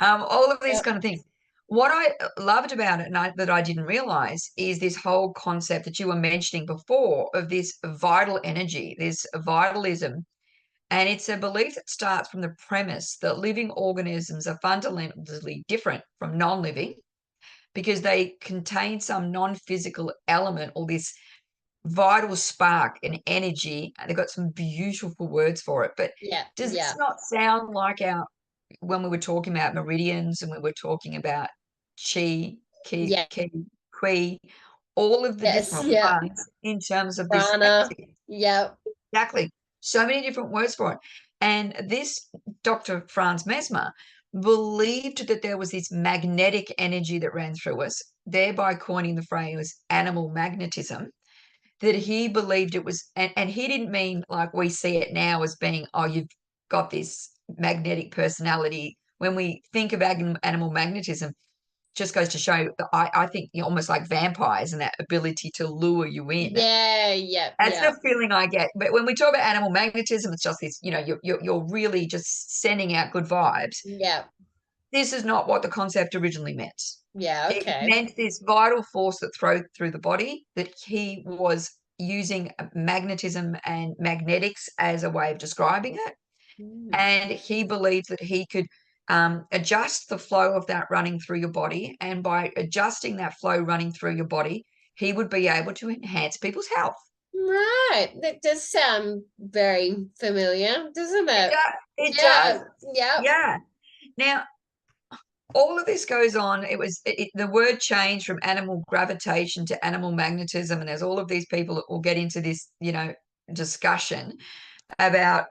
all of these Yep. kind of things. What I loved about it, and that I didn't realize, is this whole concept that you were mentioning before of this vital energy, this vitalism. And it's a belief that starts from the premise that living organisms are fundamentally different from non living because they contain some non physical element or this vital spark and energy. And they've got some beautiful words for it. But Yeah. does this Yeah. not sound like our when we were talking about meridians and we were talking about chi, ki, Yeah. ki, qui, all of the Yes. different Yeah. ones in terms of this Prana. energy? Yep. Exactly. So many different words for it. And this Dr. Franz Mesmer believed that there was this magnetic energy that ran through us, thereby coining the phrase animal magnetism, that he believed it was, and he didn't mean like we see it now as being, oh, you've got this magnetic personality. When we think of animal magnetism, just goes to show that I think you're almost like vampires and that ability to lure you in. Yeah. Yep. That's Yep. the feeling I get. But when we talk about animal magnetism, it's just this, you're really just sending out good vibes. Yep. This is not what the concept originally meant. Yeah, It okay. meant this vital force that flowed through the body, that he was using magnetism and magnetics as a way of describing it. Mm. And he believed that he could adjust the flow of that running through your body. And by adjusting that flow running through your body, he would be able to enhance people's health. Right. That does sound very familiar, doesn't It it? does. It Yeah. does. Yep. Yeah. Now, all of this goes on. The word changed from animal gravitation to animal magnetism, and there's all of these people that will get into this, discussion about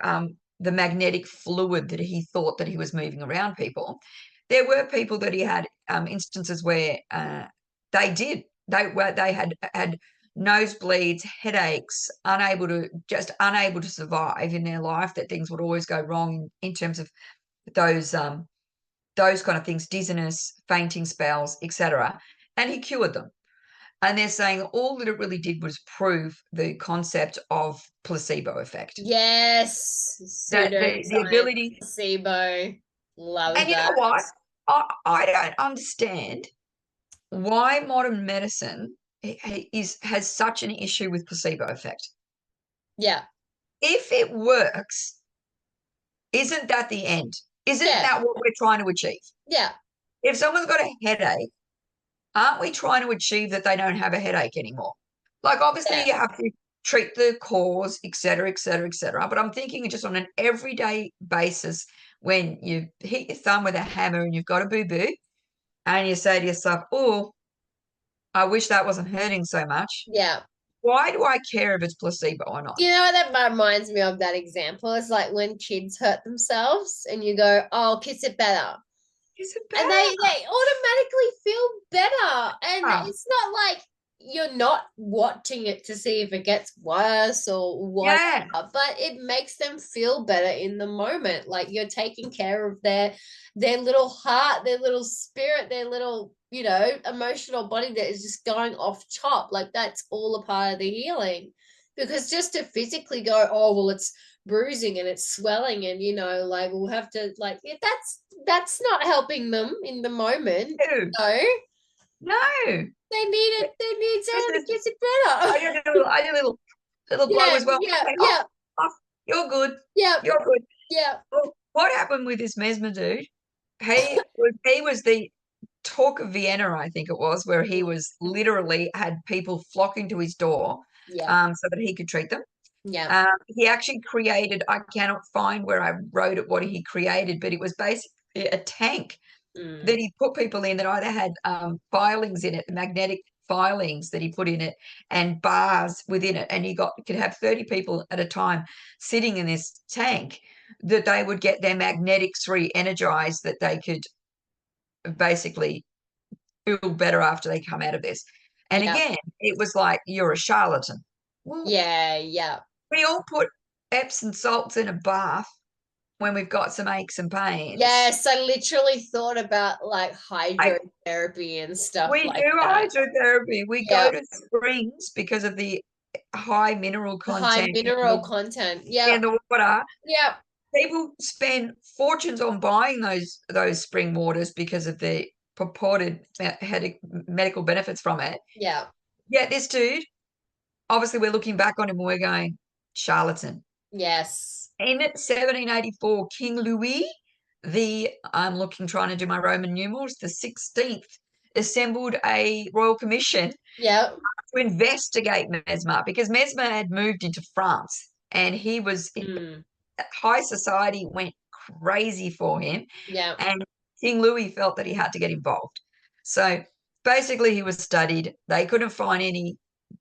the magnetic fluid that he thought that he was moving around people. There were people that he had instances where they had nosebleeds, headaches, unable to survive in their life. That things would always go wrong in terms of those kind of things, dizziness, fainting spells, etc. And he cured them. And they're saying all that it really did was prove the concept of placebo effect. Yes. That the Pseudoscience, ability, placebo. Love and you know that. what? I don't understand why modern medicine has such an issue with placebo effect. Yeah. If it works, isn't that the end? Isn't Yeah. that what we're trying to achieve? Yeah. If someone's got a headache, aren't we trying to achieve that they don't have a headache anymore? Like, obviously, Yeah. you have to treat the cause, et cetera, et cetera, et cetera. But I'm thinking just on an everyday basis, when you hit your thumb with a hammer and you've got a boo boo, and you say to yourself, oh, I wish that wasn't hurting so much. Yeah. Why do I care if it's placebo or not? You know what that reminds me of that example? It's like when kids hurt themselves and you go, oh, kiss it better. Is it And better? they automatically feel better. And it's not like you're not watching it to see if it gets worse or whatever, Yeah, but it makes them feel better in the moment. Like you're taking care of their little heart, their little spirit, their little, emotional body that is just going off chop. Like that's all a part of the healing. Because just to physically go, oh well, it's bruising and it's swelling, and like we'll have to like that's not helping them in the moment. no, No, no. they need This someone to is, kiss it better. I did a little blow Yeah, as well. yeah, Say, yeah, oh, you're good. yeah, You're good. yeah, Well, what happened with this Mesmer dude? He was the talk of Vienna, I think it was, where he was literally had people flocking to his door, yeah, so that he could treat them. yeah. He actually created, I cannot find where I wrote it, what he created, but it was basically a tank that Mm, he put people in that either had filings in it, magnetic filings that he put in it, and bars within it. And could have 30 people at a time sitting in this tank, that they would get their magnetics re-energized, that they could basically feel better after they come out of this. And yeah, again, it was like, you're a charlatan. Well, yeah, yeah. we all put Epsom salts in a bath when we've got some aches and pains. Yes, I literally thought about like Like, hydrotherapy and stuff we like do that. hydrotherapy. We go Yeah, to springs because of the high mineral high content mineral content. in Yep, the water. yep, People spend fortunes on buying those spring waters because of the purported medical benefits from it. yep. Yet this dude, obviously, we're looking back on him and we're going, charlatan. Yes. In 1784, King Louis, trying to do my Roman numerals, the 16th, assembled a royal commission Yep. to investigate Mesmer, because Mesmer had moved into France and he was Mm, high society went crazy for him, yep. and King Louis felt that he had to get involved. So basically, he was studied. They couldn't find any.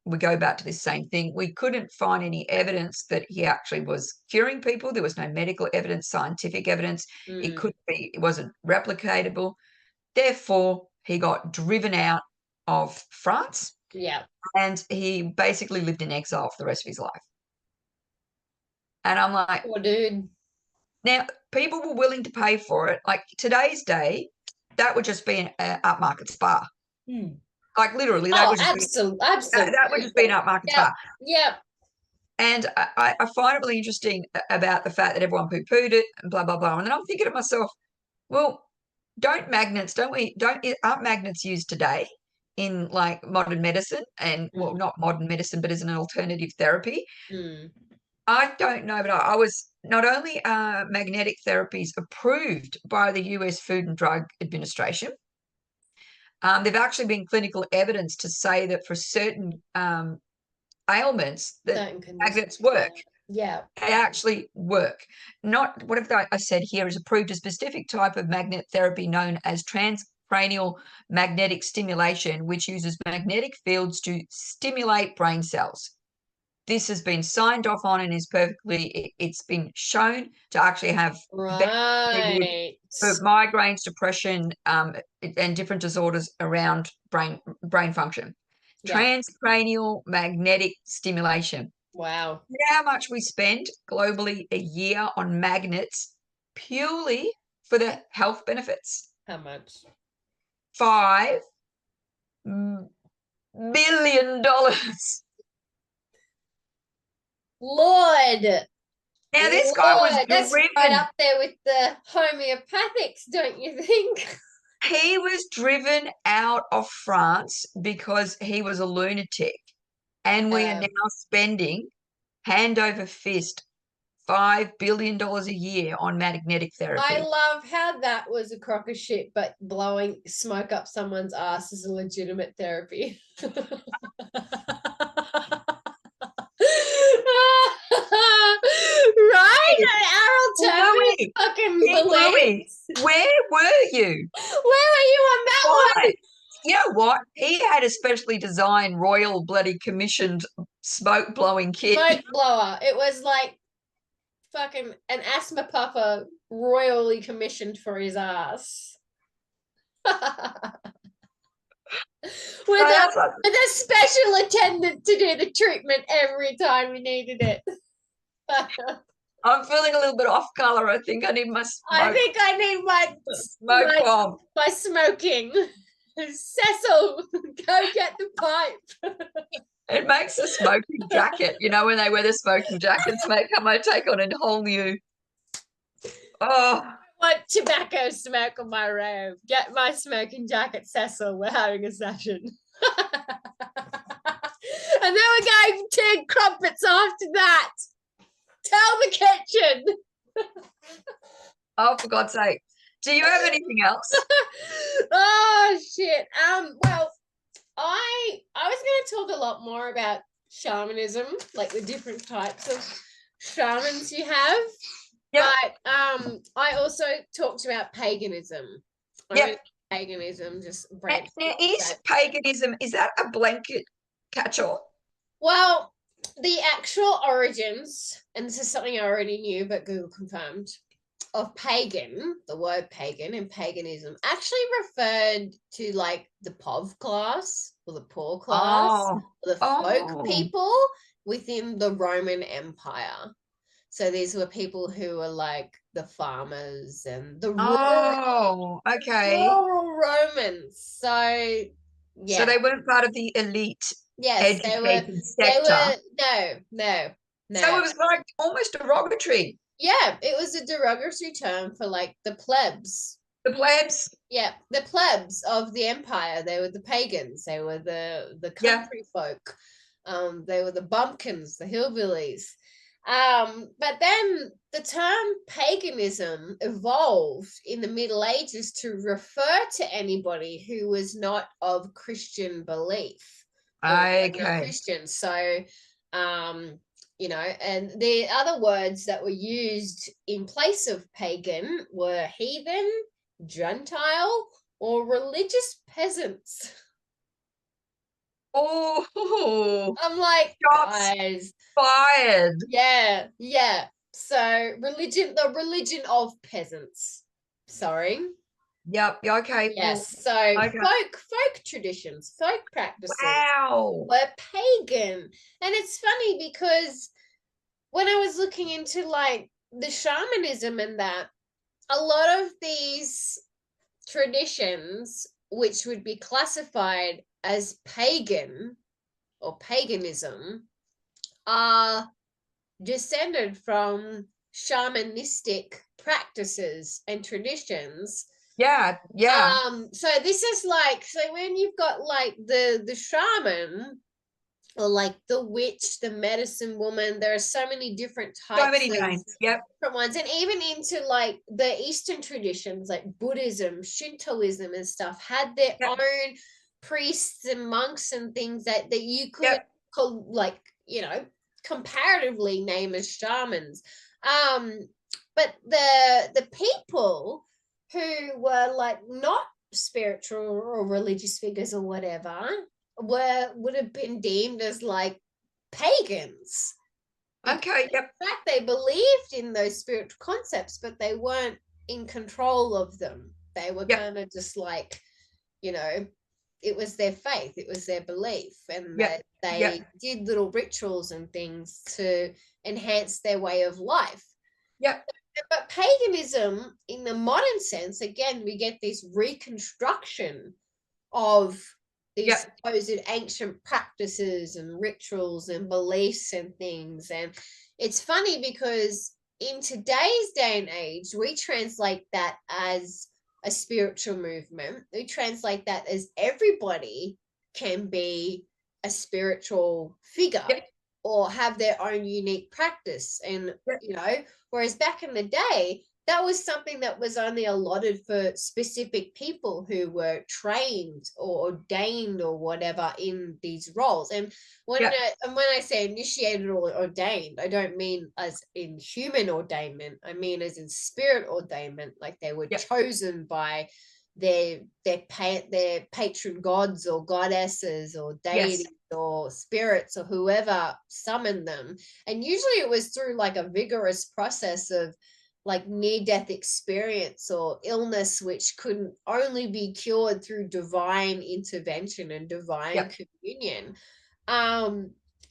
We go back to this same thing. We couldn't find any evidence that he actually was curing people. There was no medical evidence, scientific evidence. It Mm, couldn't be, it wasn't replicatable. Therefore, he got driven out of France, yep. and he basically lived in exile for the rest of his life. And I'm like, Poor dude. now, people were willing to pay for it. Like today's day, that would just be an upmarket spa. Hmm. Like literally, Oh, absolutely, that would just be an absolutely. upmarket Yep, spa. yep. And I find it really interesting about the fact that everyone poo-pooed it and blah, blah, blah. And then I'm thinking to myself, well, aren't magnets used today in like modern medicine and, well, not modern medicine, but as an alternative therapy? Mm. I don't know, but I was not only are magnetic therapies approved by the US Food and Drug Administration, there've actually been clinical evidence to say that for certain ailments that Certain magnets conditions. work. Yeah. They actually work. Not whatever I said here is approved a specific type of magnet therapy known as transcranial magnetic stimulation, which uses magnetic fields to stimulate brain cells. This has been signed off on and is it's been shown to actually have benefit Right. for migraines, depression, and different disorders around brain function. Yeah. Transcranial magnetic stimulation. Wow. You know how much we spend globally a year on magnets purely for the health benefits? How much? $5 billion. Lord. Now, this guy was Lord. That's right driven. up there with the homeopathics, don't you think? He was driven out of France because he was a lunatic. And we are now spending hand over fist $5 billion a year on magnetic I therapy. love how that was a crock of shit, but blowing smoke up someone's ass is a legitimate therapy. Right? Our Chloe, fucking Chloe, beliefs. where were you? Where were you on that Why? one? You know what? He had a specially designed royal bloody commissioned smoke blowing kit. Smoke blower. It was like fucking an asthma puffer royally commissioned for his ass. with a special attendant to do the treatment every time he needed it. I'm feeling a little bit off color. I think I need my smoke. I think I need smoke bomb. My smoking. Cecil, go get the pipe. It makes a smoking jacket. You know, when they wear the smoking jackets, mate, come on, take on a whole new. Oh. I want tobacco smoke on my robe. Get my smoking jacket, Cecil. We're having a session. And then we're going to crumpets after that. Tell the kitchen. Oh, for God's sake. Do you have anything else? Oh shit. Well, I was going to talk a lot more about shamanism, like the different types of shamans you have. Yep. But I also talked about paganism. Yeah. Paganism just now, is paganism, is that a blanket catch-all? Well, the actual origins, and this is something I already knew, but Google confirmed, of pagan, the word pagan and paganism actually referred to like the POV class or the poor class or the folk people within the Roman Empire. So these were people who were like the farmers and the rural Romans. So yeah. So they weren't part of the elite. Yes, they were. No. So it was like almost derogatory. Yeah, it was a derogatory term for like the plebs. The plebs? Yeah, the plebs of the empire. They were the pagans. They were the country folk. They were the bumpkins, the hillbillies. But then the term paganism evolved in the Middle Ages to refer to anybody who was not of Christian belief. Christian. So you know, and the other words that were used in place of pagan were heathen, Gentile, or religious peasants. Oh, I'm like, guys, fired. Yeah. So the religion of peasants. Sorry. Yep. Okay. Yes. So folk traditions, folk practices were pagan. And it's funny because when I was looking into like the shamanism and that, a lot of these traditions, which would be classified as pagan or paganism, are descended from shamanistic practices and traditions Yeah. So this is like, so when you've got like the shaman, or like the witch, the medicine woman, there are so many different So types many of names. Yep. different ones, and even into like the Eastern traditions, like Buddhism, Shintoism, and stuff, had their Yep. own priests and monks and things that you could Yep. call, like, comparatively name as shamans. But the people who were like not spiritual or religious figures or whatever would have been deemed as like pagans. Okay. Yep. In fact, they believed in those spiritual concepts, but they weren't in control of them. They were Yep. kind of just like, it was their faith, it was their belief, and Yep. that they Yep. did little rituals and things to enhance their way of life. Yep. But paganism, in the modern sense, again, we get this reconstruction of these Yep. supposed ancient practices and rituals and beliefs and things. And it's funny because in today's day and age, we translate that as a spiritual movement. We translate that as everybody can be a spiritual figure Yep. or have their own unique practice. And, Yep. whereas back in the day, that was something that was only allotted for specific people who were trained or ordained or whatever in these roles. And when Yep. I say initiated or ordained, I don't mean as in human ordainment. I mean as in spirit ordainment, like they were Yep. chosen by their patron gods or goddesses or deities Yes. or spirits or whoever summoned them. And usually it was through like a vigorous process of like near-death experience or illness, which could only be cured through divine intervention and divine Yep. communion.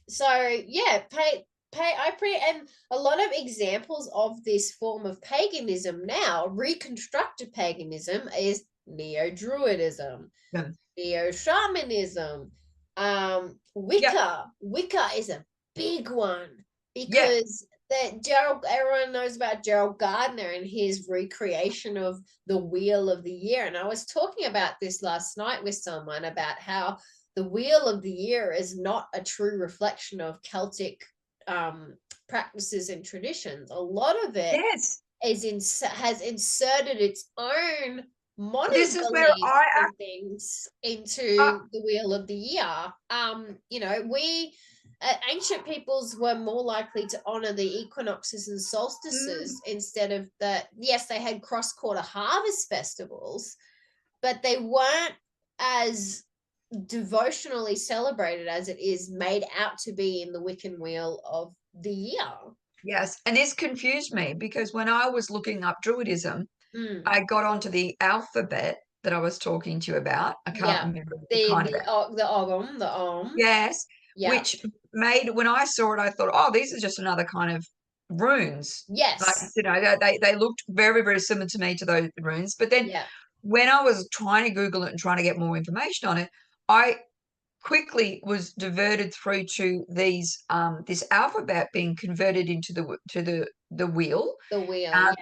So yeah, and a lot of examples of this form of paganism now, reconstructed paganism, is neo-druidism, Yep. neo-shamanism, Yep. Wicca is a big one Yep. because everyone knows about Gerald Gardner and his recreation of the Wheel of the Year. And I was talking about this last night with someone about how the Wheel of the Year is not a true reflection of Celtic practices and traditions. A lot of it Yes. has inserted its own This modern is where beliefs and things uh, into the Wheel of the Year. We ancient peoples were more likely to honor the equinoxes and solstices mm, instead of yes, they had cross-quarter harvest festivals, but they weren't as devotionally celebrated as it is made out to be in the Wiccan Wheel of the Year. yes. And this confused me because when I was looking up Druidism, Mm. I got onto the alphabet that I was talking to you about. I can't Yeah, remember the the kind of the the Ogum, the Om. yes, Yeah. which made when I saw it, I thought, oh, these are just another kind of runes. Like, Yes. they looked very, very similar to me to those runes. But then Yeah. when I was trying to Google it and trying to get more information on it, I quickly was diverted through to this alphabet being converted into the wheel. The wheel. Um,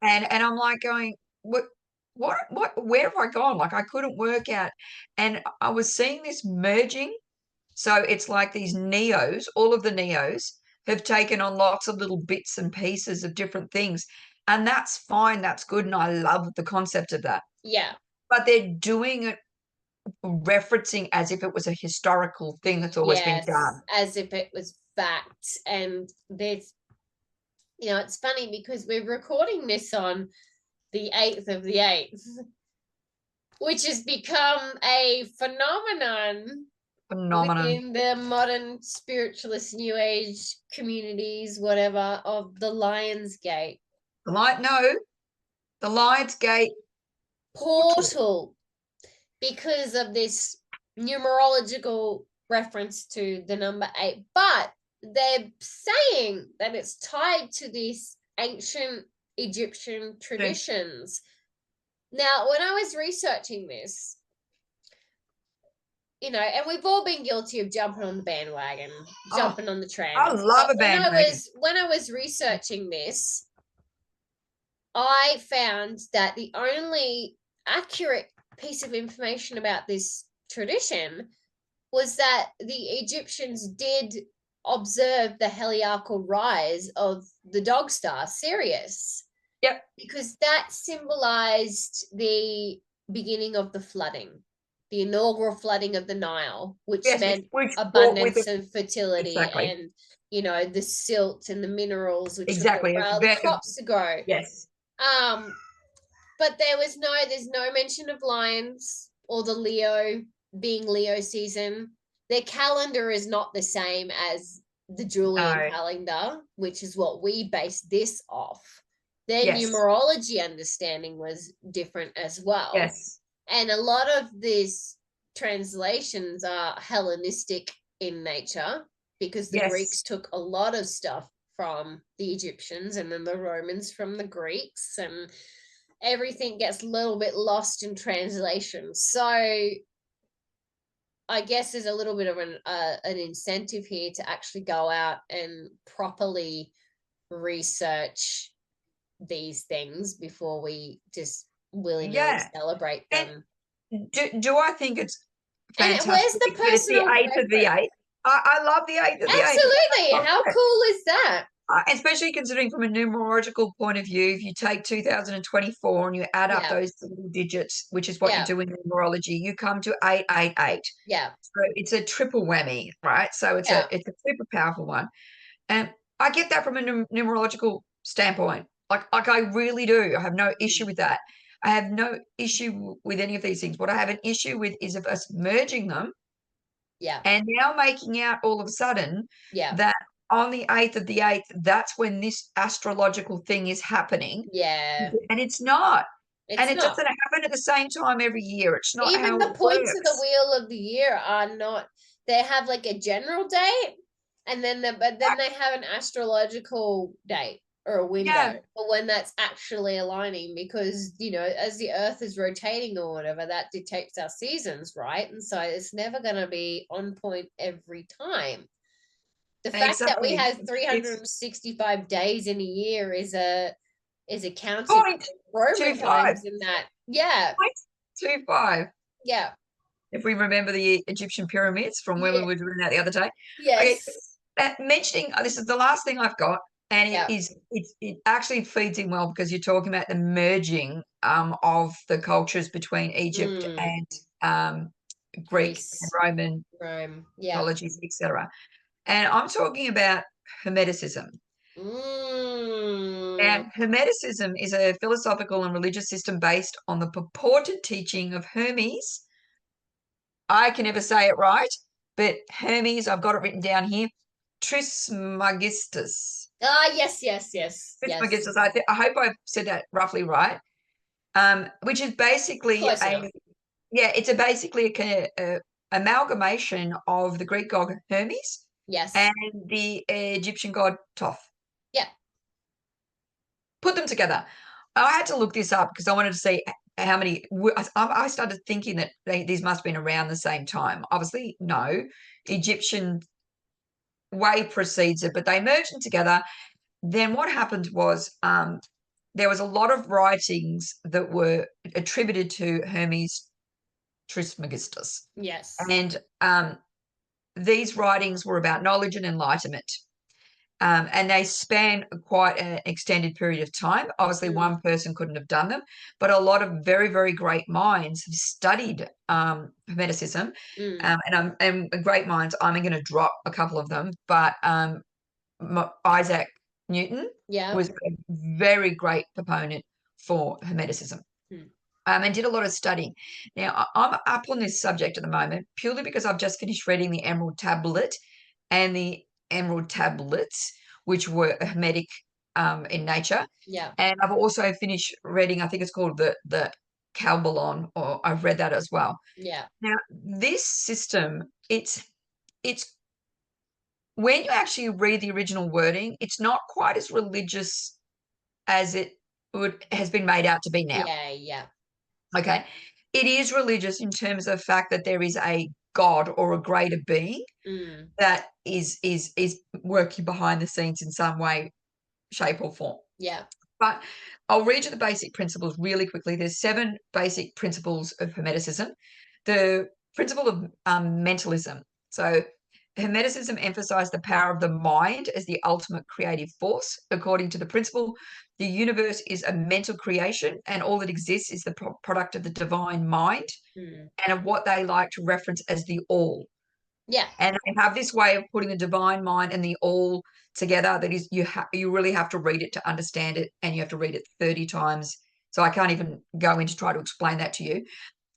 Yeah. and I'm like going, where have I gone? Like I couldn't work out. And I was seeing this merging. So it's like these neos, all of the neos have taken on lots of little bits and pieces of different things. And that's fine. That's good. And I love the concept of that. Yeah. But they're doing it referencing as if it was a historical thing that's always been Yes. done. As if it was fact. And it's funny because we're recording this on the 8th of the 8th, which has become a phenomenon Phenomenon. within the modern spiritualist new age communities, whatever, of the Lion's Gate No, the Lions Gate portal. portal, because of this numerological reference to the number 8. But they're saying that it's tied to these ancient Egyptian traditions. Now, when I was researching this, and we've all been guilty of jumping on the bandwagon, Oh, jumping on the train. I love a When I bandwagon. was researching this, I found that the only accurate piece of information about this tradition was that the Egyptians did observe the heliacal rise of the dog star Sirius. Yep. Because that symbolized the beginning of the flooding, the inaugural flooding of the Nile, which meant abundance and fertility, exactly. and the silt and the minerals which would Exactly. allow the crops to grow. Yes. But there's no mention of lions or the Leo being Leo season. Their calendar is not the same as the Julian calendar, which is what we base this off. Their numerology understanding was different as well. Yes. And a lot of these translations are Hellenistic in nature, because the Greeks took a lot of stuff from the Egyptians, and then the Romans from the Greeks, and everything gets a little bit lost in translation. So I guess there's a little bit of an incentive here to actually go out and properly research these things before we just willy-nilly celebrate them. And do I think it's fantastic? And where's the personal the 8th of the 8th? I love the 8th of the 8th. Absolutely. How cool is that? Especially considering from a numerological point of view, if you take 2024 and you add up those single digits, which is what you do in numerology, you come to 888. Yeah. So it's a triple whammy, right? So it's a super powerful one. And I get that from a numerological standpoint. Like I really do. I have no issue with that. I have no issue with any of these things. What I have an issue with is of us merging them. Yeah. And now making out all of a sudden that on the 8th of the 8th, that's when this astrological thing is happening. Yeah. And it's not. It doesn't happen at the same time every year. It's not even how the it points works. of the wheel of the year are not. They have like a general date, and then they have an astrological date or a window for when that's actually aligning, because as the earth is rotating or whatever, that dictates our seasons, right? And so it's never going to be on point every time. The fact that we have 365 days in a year is counting Roman times in that. 0.25. Yeah. If we remember the Egyptian pyramids from when we were doing that the other day. Yes. Okay, mentioning, this is the last thing I've got, and it actually feeds in well, because you're talking about the merging of the cultures between Egypt and Greek and Roman mythologies, etc. And I'm talking about hermeticism. And hermeticism is a philosophical and religious system based on the purported teaching of Hermes. I can never say it right, but Hermes, I've got it written down here, Trismegistus. Yes. Trismegistus. I hope I've said that roughly right. Which is basically it's basically a amalgamation of the Greek god Hermes and the Egyptian god Thoth. Yeah. Put them together. I had to look this up because I wanted to see how many. I started thinking that these must have been around the same time. Obviously, no. Egyptian way precedes it, but they merged them together. Then what happened was there was a lot of writings that were attributed to Hermes Trismegistus. Yes. And these writings were about knowledge and enlightenment. And they span quite an extended period of time. Obviously, one person couldn't have done them, but a lot of very, very great minds have studied hermeticism, and great minds. I'm going to drop a couple of them, but Isaac Newton was a very great proponent for hermeticism. And did a lot of studying. Now, I'm up on this subject at the moment purely because I've just finished reading the Emerald Tablet and the Emerald Tablets, which were hermetic in nature. Yeah. And I've also finished reading, I think it's called the Calbalon, or I've read that as well. Yeah. Now, this system, it's when you actually read the original wording, it's not quite as religious as it has been made out to be now. Yeah. Okay. It is religious in terms of the fact that there is a God or a greater being that is working behind the scenes in some way, shape, or form. Yeah. But I'll read you the basic principles really quickly. There's 7 basic principles of Hermeticism. The principle of mentalism. So Hermeticism emphasized the power of the mind as the ultimate creative force. According to the principle, the universe is a mental creation and all that exists is the product of the divine mind and of what they like to reference as the all. Yeah. And they have this way of putting the divine mind and the all together that is you really have to read it to understand it, and you have to read it 30 times. So I can't even go in to try to explain that to you.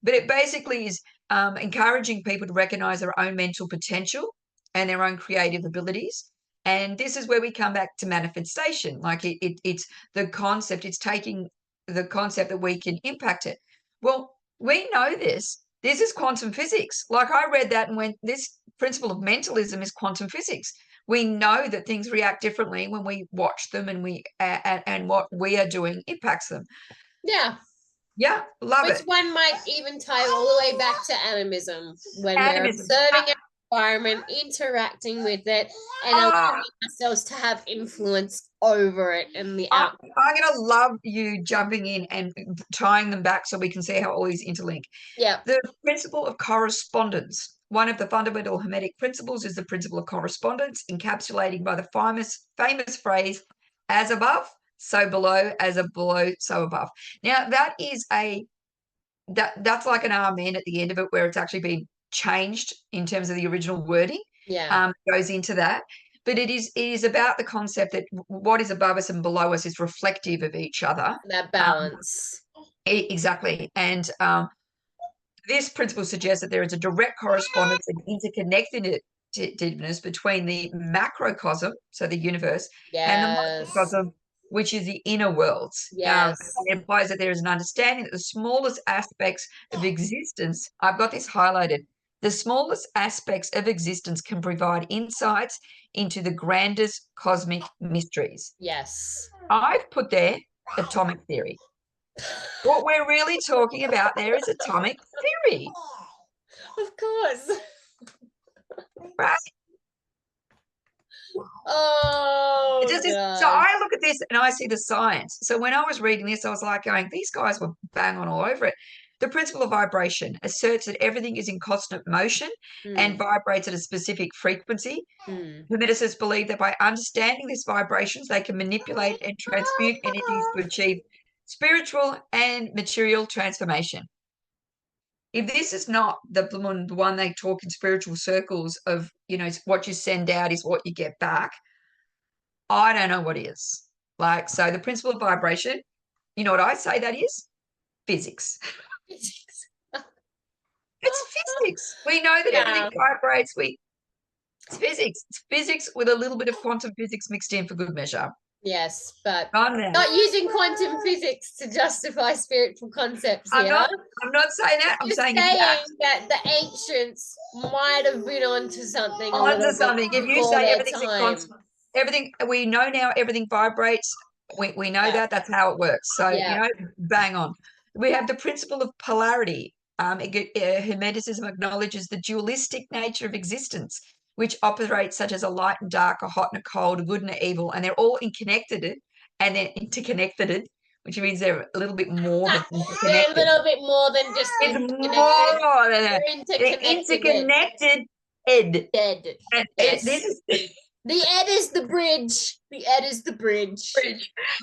But it basically is encouraging people to recognize their own mental potential and their own creative abilities. And this is where we come back to manifestation. Like it's the concept, it's taking the concept that we can impact it. Well, we know this. This is quantum physics. Like I read that and went, this principle of mentalism is quantum physics. We know that things react differently when we watch them, and what we are doing impacts them. Yeah. Yeah, love Which it. one might even tie all the way back to animism, when Animism. we're observing an environment, interacting with it, and allowing ourselves to have influence over it and the outcome. I'm going to love you jumping in and tying them back so we can see how all these interlink. Yeah. The principle of correspondence. One of the fundamental Hermetic principles is the principle of correspondence, encapsulating by the famous phrase, as above, so below, as a below, so above. Now, that is that's like an amen at the end of it, where it's actually been changed in terms of the original wording. Yeah. Goes into that. But it is about the concept that what is above us and below us is reflective of each other. That balance. Exactly. And this principle suggests that there is a direct correspondence and interconnectedness between the macrocosm, so the universe, and the microcosm, which is the inner worlds. Yes. It implies that there is an understanding that the smallest aspects of existence, I've got this highlighted, the smallest aspects of existence can provide insights into the grandest cosmic mysteries. Yes. I've put there atomic theory. What we're really talking about there is atomic theory. Of course. Right? Oh, So I look at this and I see the science. So when I was reading this, I was like going, these guys were bang on all over it. The principle of vibration asserts that everything is in constant motion and vibrates at a specific frequency. Hermeticists believe that by understanding these vibrations, they can manipulate and transmute energies to achieve spiritual and material transformation. If this is not the one they talk in spiritual circles of, what you send out is what you get back, I don't know what is. Like, so the principle of vibration, you know what I say that is? Physics. It's physics. We know that everything vibrates. It's physics. It's physics with a little bit of quantum physics mixed in for good measure. Yes, but not using quantum physics to justify spiritual concepts here. I'm not saying that. I'm saying that the ancients might have been onto something. If you say everything's in constant, everything we know now, everything vibrates. We know that's how it works. So bang on. We have the principle of polarity. Hermeticism acknowledges the dualistic nature of existence, which operates such as a light and dark, a hot and a cold, a good and an evil, and they're all interconnected, which means they're a little bit more than interconnected. They're a little bit more than just interconnected. More than that. They're interconnected. The ed is the bridge. The ed is the bridge.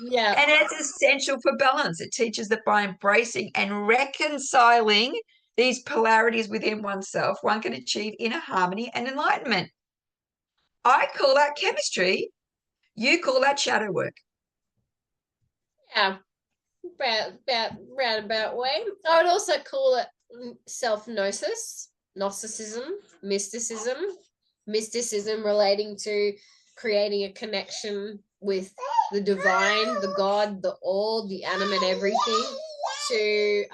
Yeah. And it's essential for balance. It teaches that by embracing and reconciling these polarities within oneself, one can achieve inner harmony and enlightenment. I call that chemistry. You call that shadow work. Yeah. Roundabout way. I would also call it self-gnosis, Gnosticism, mysticism relating to creating a connection with the divine, the God, the all, the animate everything, to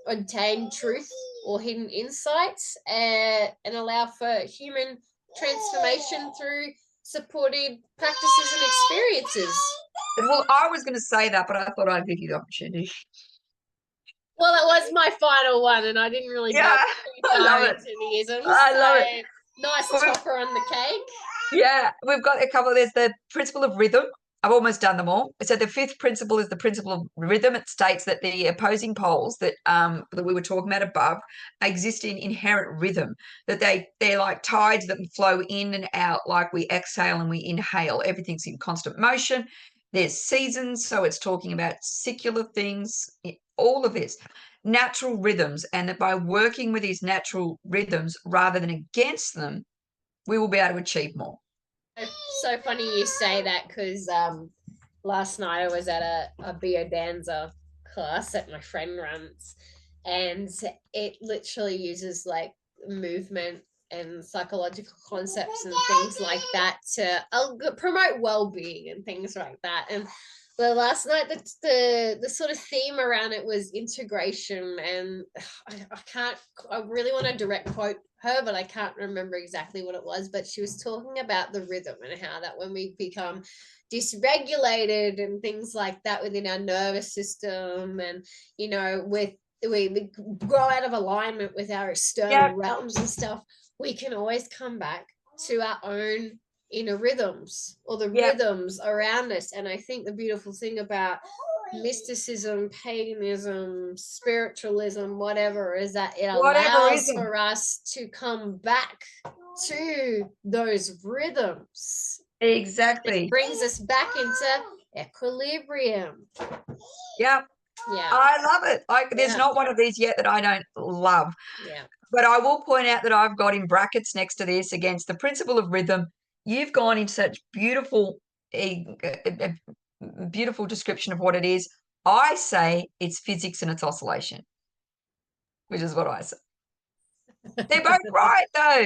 obtain truth or hidden insights and allow for human transformation through supported practices and experiences. Well, I was going to say that, but I thought I'd give you the opportunity. Well, it was my final one, and I didn't really I love it. The isms, I love it. Nice topper on the cake. Yeah, we've got a couple. There's the principle of rhythm. I've almost done them all. So the fifth principle is the principle of rhythm. It states that the opposing poles that we were talking about above exist in inherent rhythm, that they're like tides that flow in and out, like we exhale and we inhale. Everything's in constant motion. There's seasons, so it's talking about secular things, all of this. Natural rhythms, and that by working with these natural rhythms rather than against them, we will be able to achieve more. So funny you say that, because last night I was at a biodanza class that my friend runs, and it literally uses like movement and psychological concepts and things like that to promote well-being and things like that. And the last night, the sort of theme around it was integration, and I really want to direct quote her, but I can't remember exactly what it was. But she was talking about the rhythm and how that when we become dysregulated and things like that within our nervous system, and with we grow out of alignment with our external realms and stuff, we can always come back to our own inner rhythms, or the rhythms around us. And I think the beautiful thing about mysticism, paganism, spiritualism, whatever, is that it allows for us to come back to those rhythms. Exactly. It brings us back into equilibrium. Yep. Yeah. I love it. There's not one of these yet that I don't love. Yeah. But I will point out that I've got in brackets next to this, against the principle of rhythm. You've gone into such beautiful description of what it is. I say it's physics and it's oscillation, which is what I say. They're both right, though.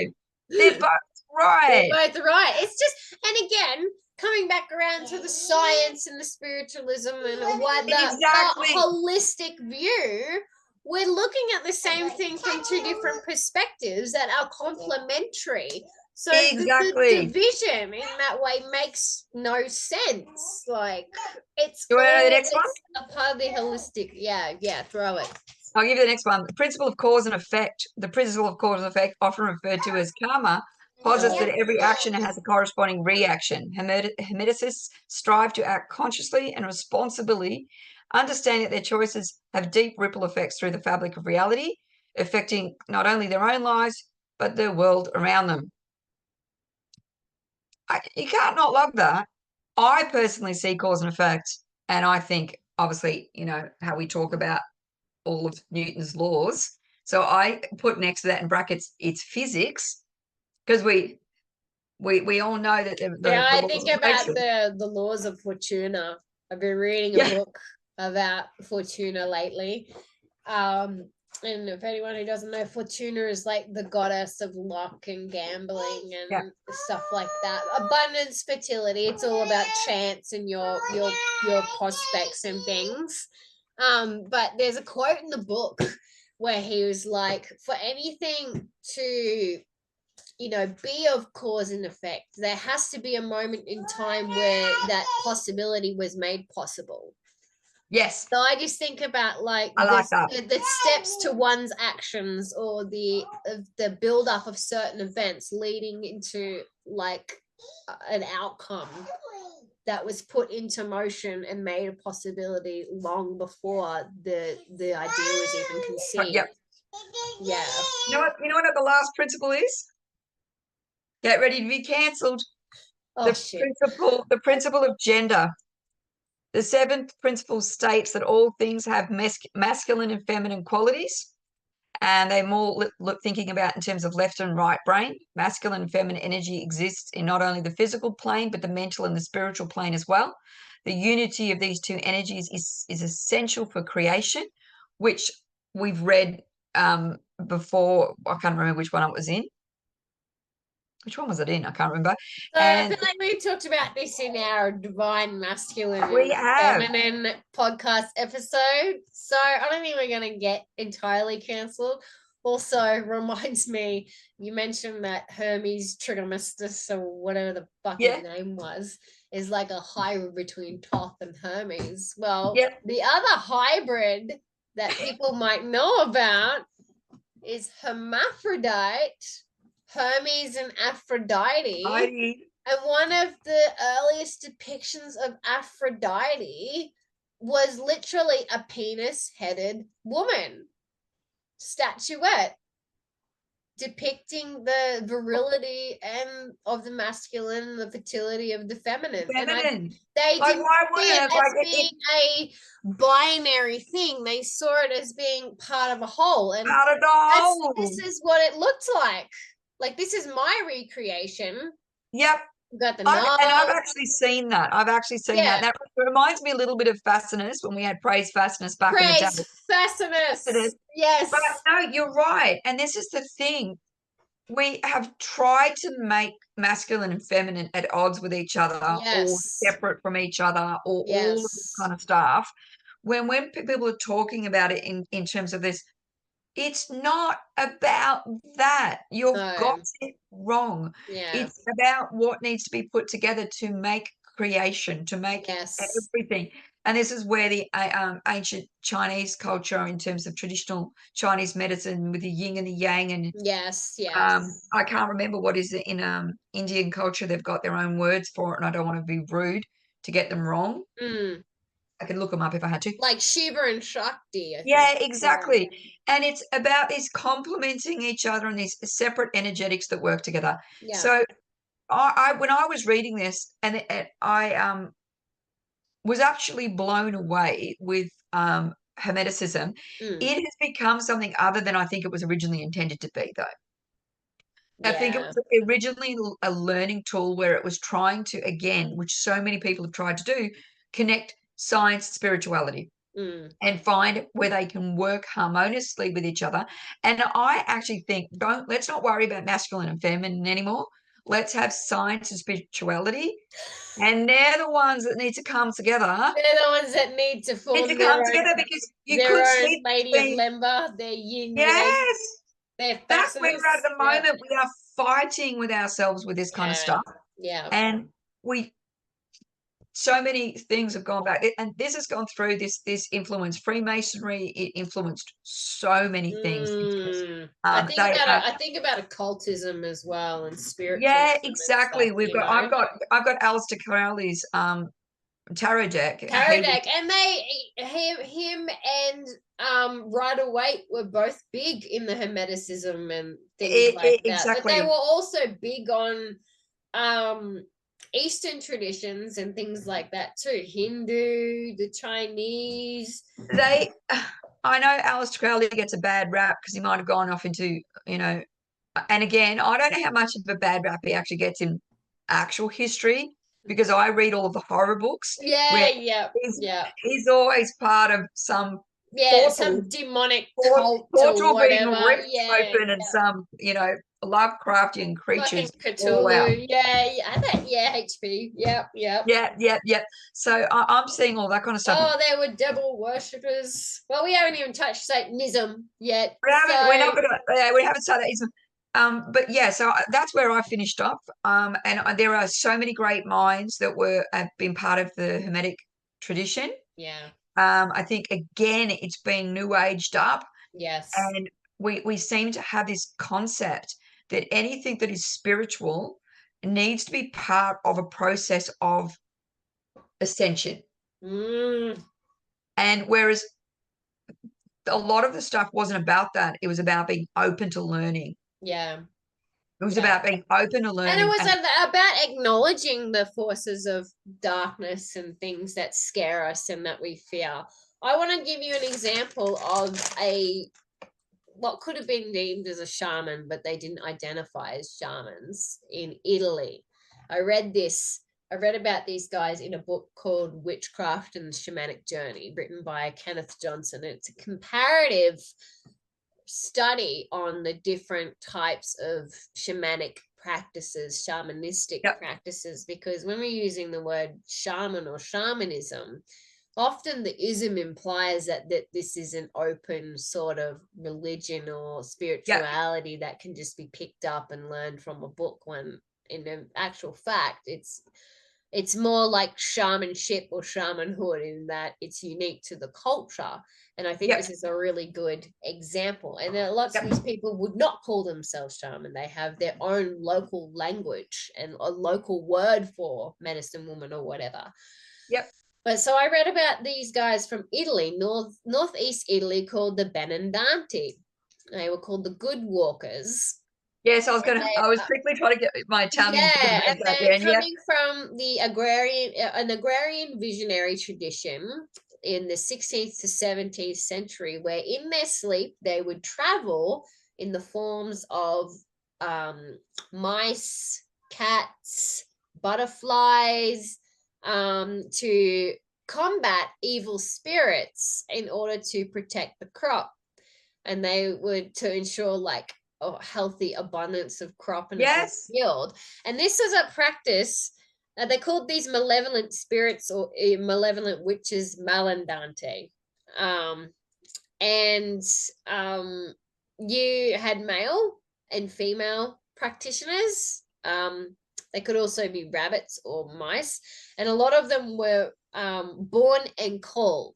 They're both right. They're both right. It's just, and again, coming back around to the science and the spiritualism and what the holistic view, we're looking at the same thing from two different perspectives that are complementary. So the division in that way makes no sense. Like, it's you want to know the next one? A part of the holistic. Yeah, throw it. I'll give you the next one. The principle of cause and effect. The principle of cause and effect, often referred to as karma, posits that every action has a corresponding reaction. Hermeticists strive to act consciously and responsibly, understanding that their choices have deep ripple effects through the fabric of reality, affecting not only their own lives, but the world around them. You can't not love that. I personally see cause and effect, and I think, obviously, how we talk about all of Newton's laws. So I put next to that in brackets, it's physics, because we all know that I think about the laws of Fortuna. I've been reading a book about Fortuna lately. And if anyone who doesn't know, Fortuna is like the goddess of luck and gambling and stuff like that. Abundance, fertility. It's all about chance and your prospects and things. But there's a quote in the book where he was like, for anything to be of cause and effect, there has to be a moment in time where that possibility was made possible. Yes. So I just think about the steps to one's actions, or the build up of certain events leading into like an outcome that was put into motion and made a possibility long before the idea was even conceived. Yep. Yeah. You know what the last principle is? Get ready to be cancelled. The principle of gender. The seventh principle states that all things have masculine and feminine qualities, and they're more thinking about in terms of left and right brain. Masculine and feminine energy exists in not only the physical plane, but the mental and the spiritual plane as well. The unity of these two energies is essential for creation, which we've read before. I can't remember which one it was in. Which one was it in? I can't remember. So I feel like we talked about this in our Divine Masculine and Feminine podcast episode. So I don't think we're going to get entirely cancelled. Also reminds me, you mentioned that Hermes Trismegistus, or whatever the fuck his name was, is like a hybrid between Thoth and Hermes. Well, the other hybrid that people might know about is hermaphrodite. Hermes and Aphrodite And one of the earliest depictions of Aphrodite was literally a penis-headed woman statuette depicting the virility and of the masculine, the fertility of the feminine. Feminine. They Like, didn't why see wouldn't it it? as Like, being a binary thing. They saw it as being part of a whole. And part of the whole. this is what it looked like. Like, this is my recreation. Yep. We've got the And I've knob. actually seen that. I've actually seen Yeah. that. That reminds me a little bit of Fascinus when we had Praise Fascinus back in the day. Praise Fascinus. Yes. But no, you're right. And this is the thing. We have tried to make masculine and feminine at odds with each other or Yes. separate from each other or all of this Yes. kind of stuff. When people are talking about it in terms of this, it's not about that. You've got No. it wrong. Yeah. It's about what needs to be put together to make creation, to make Yes. everything. And this is where the ancient Chinese culture, in terms of traditional Chinese medicine with the yin and the yang, and Yes. Yes. I can't remember what is it in Indian culture. They've got their own words for it, and I don't want to be rude to get them wrong. Mm. I could look them up if I had to. Like Shiva and Shakti, I think. Yeah, exactly. And it's about this complementing each other and these separate energetics that work together. Yeah. So I when I was reading this, and I was actually blown away with hermeticism. Mm. It has become something other than I think it was originally intended to be, though. I think it Yeah. was originally a learning tool where it was trying to, again, which so many people have tried to do, connect science, spirituality, Mm. and find where they can work harmoniously with each other. And I actually think, let's not worry about masculine and feminine anymore. Let's have science and spirituality. And they're the ones that need to come together. They're the ones that need to form Because you their could own see Lady of Lemba, their yin yang, yes, their that's where at fascinus. the moment we are fighting with ourselves with this kind of Yeah. stuff. Yeah. And so many things have gone back, and this has gone through this influenced Freemasonry. It influenced so many things. Mm. They are, I think about occultism as well and spiritualism yeah, and stuff, exactly. you know. I've got Aleister Crowley's tarot deck. Tarot deck, and him and Rider Waite were both big in the hermeticism and things like that. But they Exactly. were also big on Eastern traditions and things like that too. Hindu, the Chinese. I know Aleister Crowley gets a bad rap because he might have gone off into, and again, I don't know how much of a bad rap he actually gets in actual history, because I read all of the horror books Yeah, where yeah, yeah. he's always part of some Yeah, portal, some demonic cult or portal being whatever. ripped Yeah, open, and some, Lovecraftian fucking creatures all out. Cthulhu. Yeah, yeah, I bet. Yeah, HP. Yep, yep. Yeah. So I'm seeing all that kind of stuff. Oh, they were devil worshippers. Well, we haven't even touched Satanism yet. We're not gonna, we haven't started. But yeah, so that's where I finished up. And there are so many great minds that have been part of the Hermetic tradition. Yeah. I think again, it's been new aged up, Yes. and we seem to have this concept that anything that is spiritual needs to be part of a process of ascension. Mm, And whereas a lot of the stuff wasn't about that, it was about being open to learning. yeah. It was Yeah. about being open to And learning. it was about acknowledging the forces of darkness and things that scare us and that we fear. I want to give you an example of what could have been deemed as a shaman, but they didn't identify as shamans in Italy. I read about these guys in a book called Witchcraft and the Shamanic Journey, written by Kenneth Johnson. It's a comparative study on the different types of shamanic practices, shamanistic practices, because when we're using the word shaman or shamanism, often the ism implies that this is an open sort of religion or spirituality that can just be picked up and learned from a book, when in actual fact it's It's more like shamanship or shamanhood in that it's unique to the culture. And I think Yep. this is a really good example. And there are lots of Yep. these people would not call themselves shaman. They have their own local language and a local word for medicine woman or whatever. Yep. But so I read about these guys from Italy, northeast Italy, called the Benandanti. They were called the Good Walkers. Yes, And I was quickly trying to get my Italian to yeah, convert and that they're then. Yep. coming from an agrarian visionary tradition in the 16th to 17th century, where in their sleep they would travel in the forms of mice, cats, butterflies, to combat evil spirits in order to protect the crop. And they would to ensure like a healthy abundance of crop and a good Yes. yield. And this was a practice. They called these malevolent spirits or malevolent witches malandante. Um, and you had male and female practitioners. They could also be rabbits or mice, and a lot of them were born and called.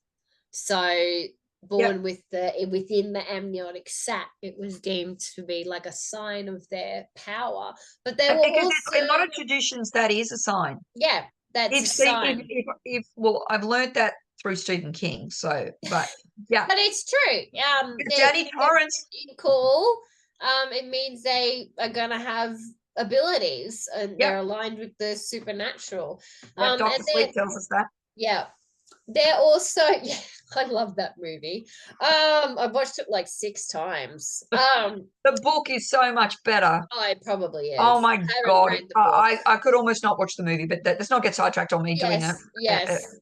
So born Yep. with the within the amniotic sac, it was deemed to be like a sign of their power. But they were Because also, in a lot of traditions, that is a sign. yeah, that's a sign. Well, I've learned that through Stephen King. So, but yeah, But it's true. Danny They're Torrance. cool. It means they are gonna have abilities and they're Yep. aligned with the supernatural. Yep. And Doctor then Sleep tells us that. yeah, they're also yeah, I love that movie. I've watched it like 6 times. The book is so much better. Oh, it probably Oh is. my I haven't God. read the book. I could almost not watch the movie, but let's not get sidetracked on me doing Yes, yes.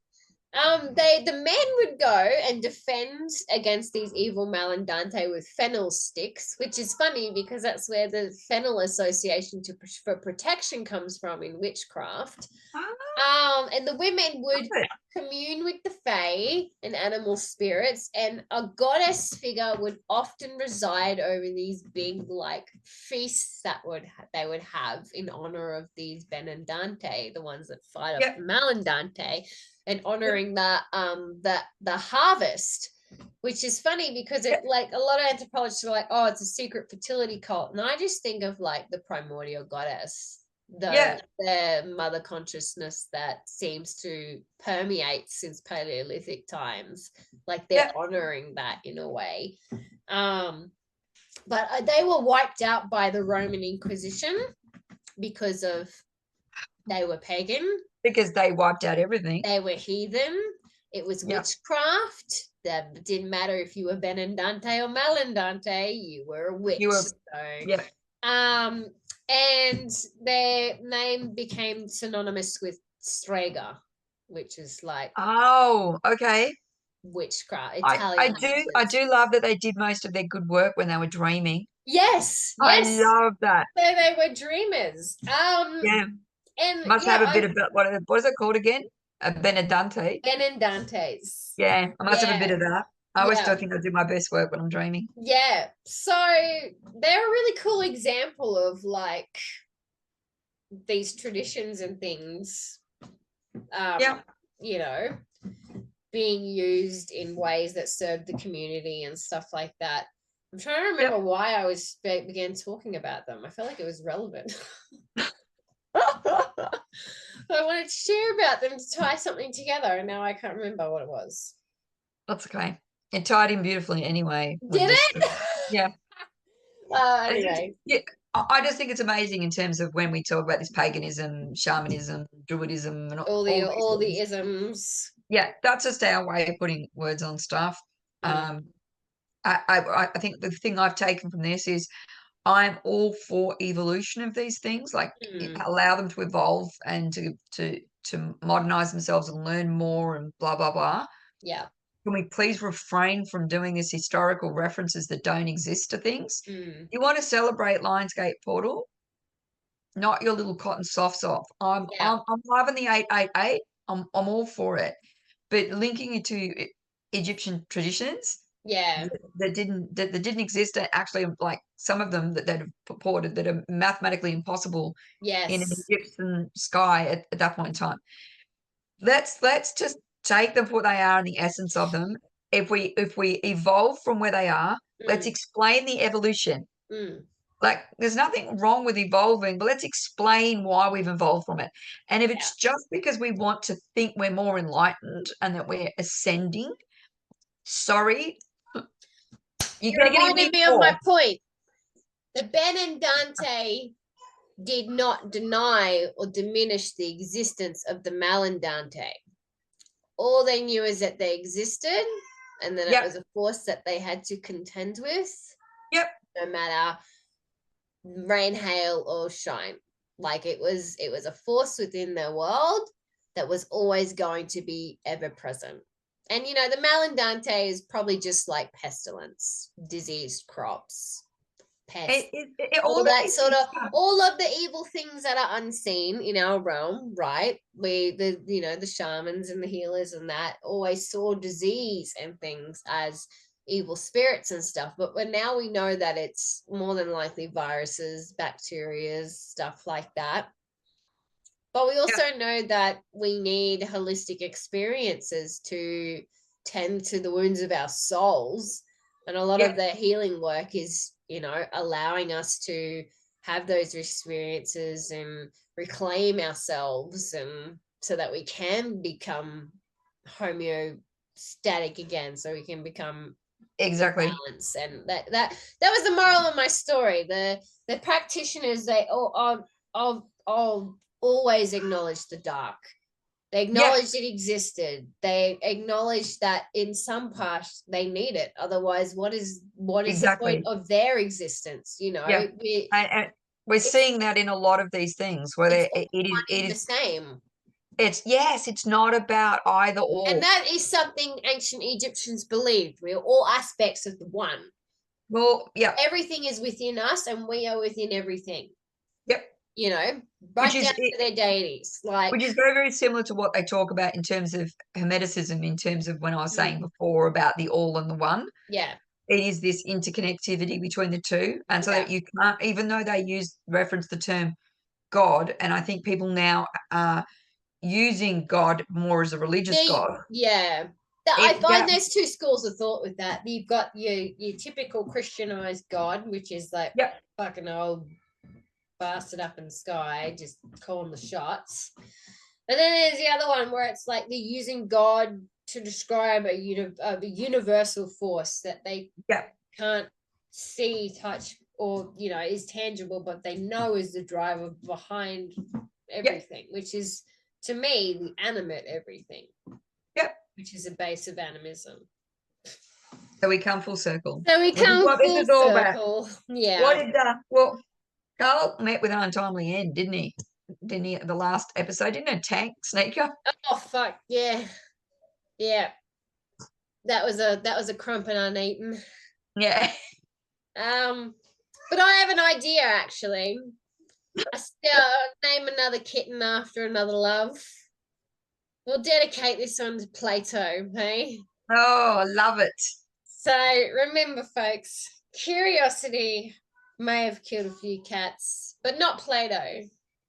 The men would go and defend against these evil malandante with fennel sticks, which is funny because that's where the fennel association for protection comes from in witchcraft. And the women would commune with the fae and animal spirits, and a goddess figure would often reside over these big like feasts that they would have in honor of these Benandante, the ones that fight off Yep. the Malandante, and honoring the harvest. Which is funny because it like a lot of anthropologists are like, oh, it's a secret fertility cult, and I just think of like the primordial goddess, the mother consciousness that seems to permeate since Paleolithic times. Like they're honoring that in a way. But they were wiped out by the Roman Inquisition because of they were pagan. Because they wiped out everything. They were heathen. It was witchcraft. That didn't matter if you were Benandante or Malandante, you were a witch. And their name became synonymous with Strega, which is like okay. Witchcraft, Italian. I do love that they did most of their good work when they were dreaming. Yes, I yes. love that. So they were dreamers. And must have a bit of what is it called again? A Benedante. Benandantes. Yeah, I must have a bit of that. I always still think I do my best work when I'm dreaming. Yeah. So they're a really cool example of like these traditions and things. You know, being used in ways that serve the community and stuff like that. I'm trying to remember why I began talking about them. I felt like it was relevant. I wanted to share about them to tie something together, and now I can't remember what it was. That's okay. It tied in beautifully anyway. Did it? Yeah. Anyway. I just think it's amazing in terms of when we talk about this paganism, shamanism, druidism, and all the isms. Yeah, that's just our way of putting words on stuff. I think the thing I've taken from this is I'm all for evolution of these things, like allow them to evolve and to modernize themselves and learn more and blah, blah, blah. Yeah. Can we please refrain from doing this historical references that don't exist to things? You want to celebrate Lionsgate Portal, not your little cotton softs off. I'm loving the 888. I'm all for it. But linking it to Egyptian traditions, Yeah. that didn't exist. Actually, like some of them that they've purported that are mathematically impossible in an Yes. Egyptian sky at that point in time. Let's just take them for what they are and the essence of them. If we evolve from where they are, let's Mm, explain the evolution. mm. Like, there's nothing wrong with evolving, but let's explain why we've evolved from it. And if Yeah. it's just because we want to think we're more enlightened and that we're ascending, sorry, you're You going to get hit reminded with me of my more. point. The Ben and Dante did not deny or diminish the existence of the Malandante. All they knew is that they existed, and then it Yep, was a force that they had to contend with, yep, no matter rain, hail, or shine. Like it was a force within their world that was always going to be ever present. And the Malandante is probably just like pestilence, diseased crops, pests, all all the that sort of stuff. all of the evil things that are unseen in our realm, right? The shamans and the healers and that always saw disease and things as evil spirits and stuff, but now we know that it's more than likely viruses, bacteria, stuff like that. But we Yep, also know that we need holistic experiences to tend to the wounds of our souls. And a lot of yep, the healing work is, allowing us to have those experiences and reclaim ourselves, and so that we can become homeostatic again, so we can become in exactly, balance. And that was the moral of my story. The practitioners, they all always acknowledged the dark. They yep, acknowledged it existed. They acknowledged that in some parts they need it. Otherwise, what is the point exactly, of their existence? yeah. And we're It's seeing that in a lot of these things where it's it all is, one in the same. it's not about either And or. that is something ancient Egyptians believed. We are all aspects of the one. Well, yeah, Everything is within us, and we are within everything. yep, You know, which right is down to their deities. Like, which is very, very similar to what they talk about in terms of hermeticism, in terms of when I was saying mm, before about the all and the one. yeah, It is this interconnectivity between the two. And so yeah. that you can't, even though they reference the term God, and I think people now are using God more as a religious God. Yeah. I It find that there's two schools of thought with that. You've got your typical Christianized God, which is like Yep, fucking old bastard up in the sky, just calling the shots. And then there's the other one where it's like they're using God to describe a universal force that they yep, can't see, touch, or is tangible, but they know is the driver behind yep, everything, which is to me the animate everything, yep. which is a base of animism. So we come full circle, So we which is come what this full is all about. circle. What Yeah. did well, Carl met with an untimely end, didn't he? Didn't he? The last episode, didn't a tank sneaker? Oh fuck yeah, yeah. That was a crump and uneaten. Yeah. But I have an idea actually. I still name another kitten after another love. We'll dedicate this one to Plato, hey? Oh, I love it. So remember, folks, curiosity may have killed a few cats, but not Plato.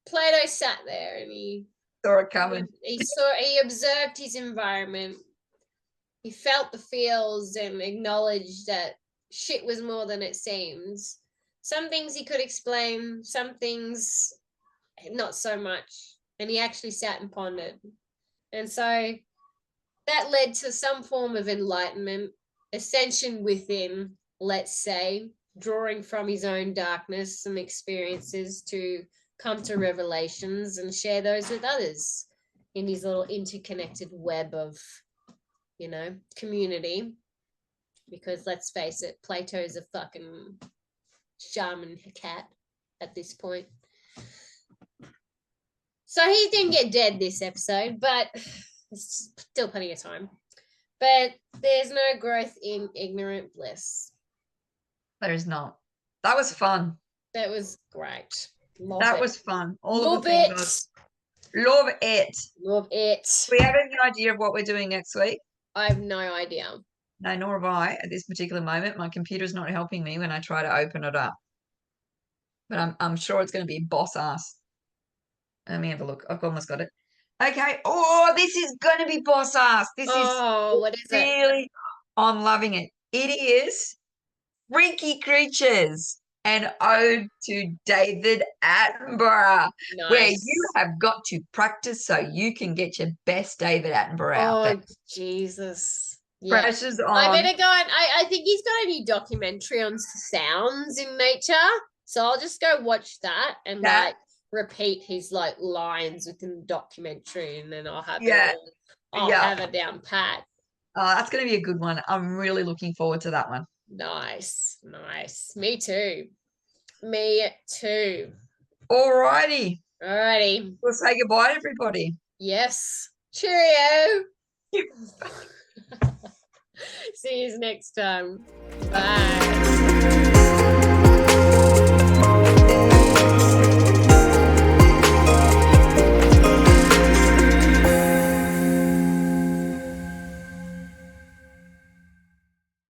Plato sat there and Saw it coming. he observed his environment. He felt the feels and acknowledged that shit was more than it seems. Some things he could explain, some things not so much. And he actually sat and pondered. And so that led to some form of enlightenment, ascension within, let's say, drawing from his own darkness and experiences to come to revelations and share those with others in his little interconnected web of, community. Because let's face it, Plato's a fucking shaman cat at this point. So he didn't get dead this episode, but there's still plenty of time. But there's no growth in ignorant bliss. There is not. That was fun. That was great. Love That it. was fun. All of the Love things. it. Love it. Love it. Do we have any idea of what we're doing next week? I have no idea. No, nor have I at this particular moment. My computer's not helping me when I try to open it up. But I'm sure it's going to be boss ass. Let me have a look. I've almost got it. Okay. Oh, this is going to be boss ass. This is What is it? really, I'm loving it. It is Freaky Creatures, an ode to David Attenborough, where you Nice. have got to practice so you can get your best David Attenborough out there. Oh, Jesus. Yeah. Pressure's I on. better go and I think he's got a new documentary on sounds in nature. So I'll just go watch that and like repeat his like lines within the documentary, and then I'll have it down pat. That's going to be a good one. I'm really looking forward to that one. Nice. Me too. Alrighty. We'll say goodbye, everybody. Yes. Cheerio. See you next time. Bye.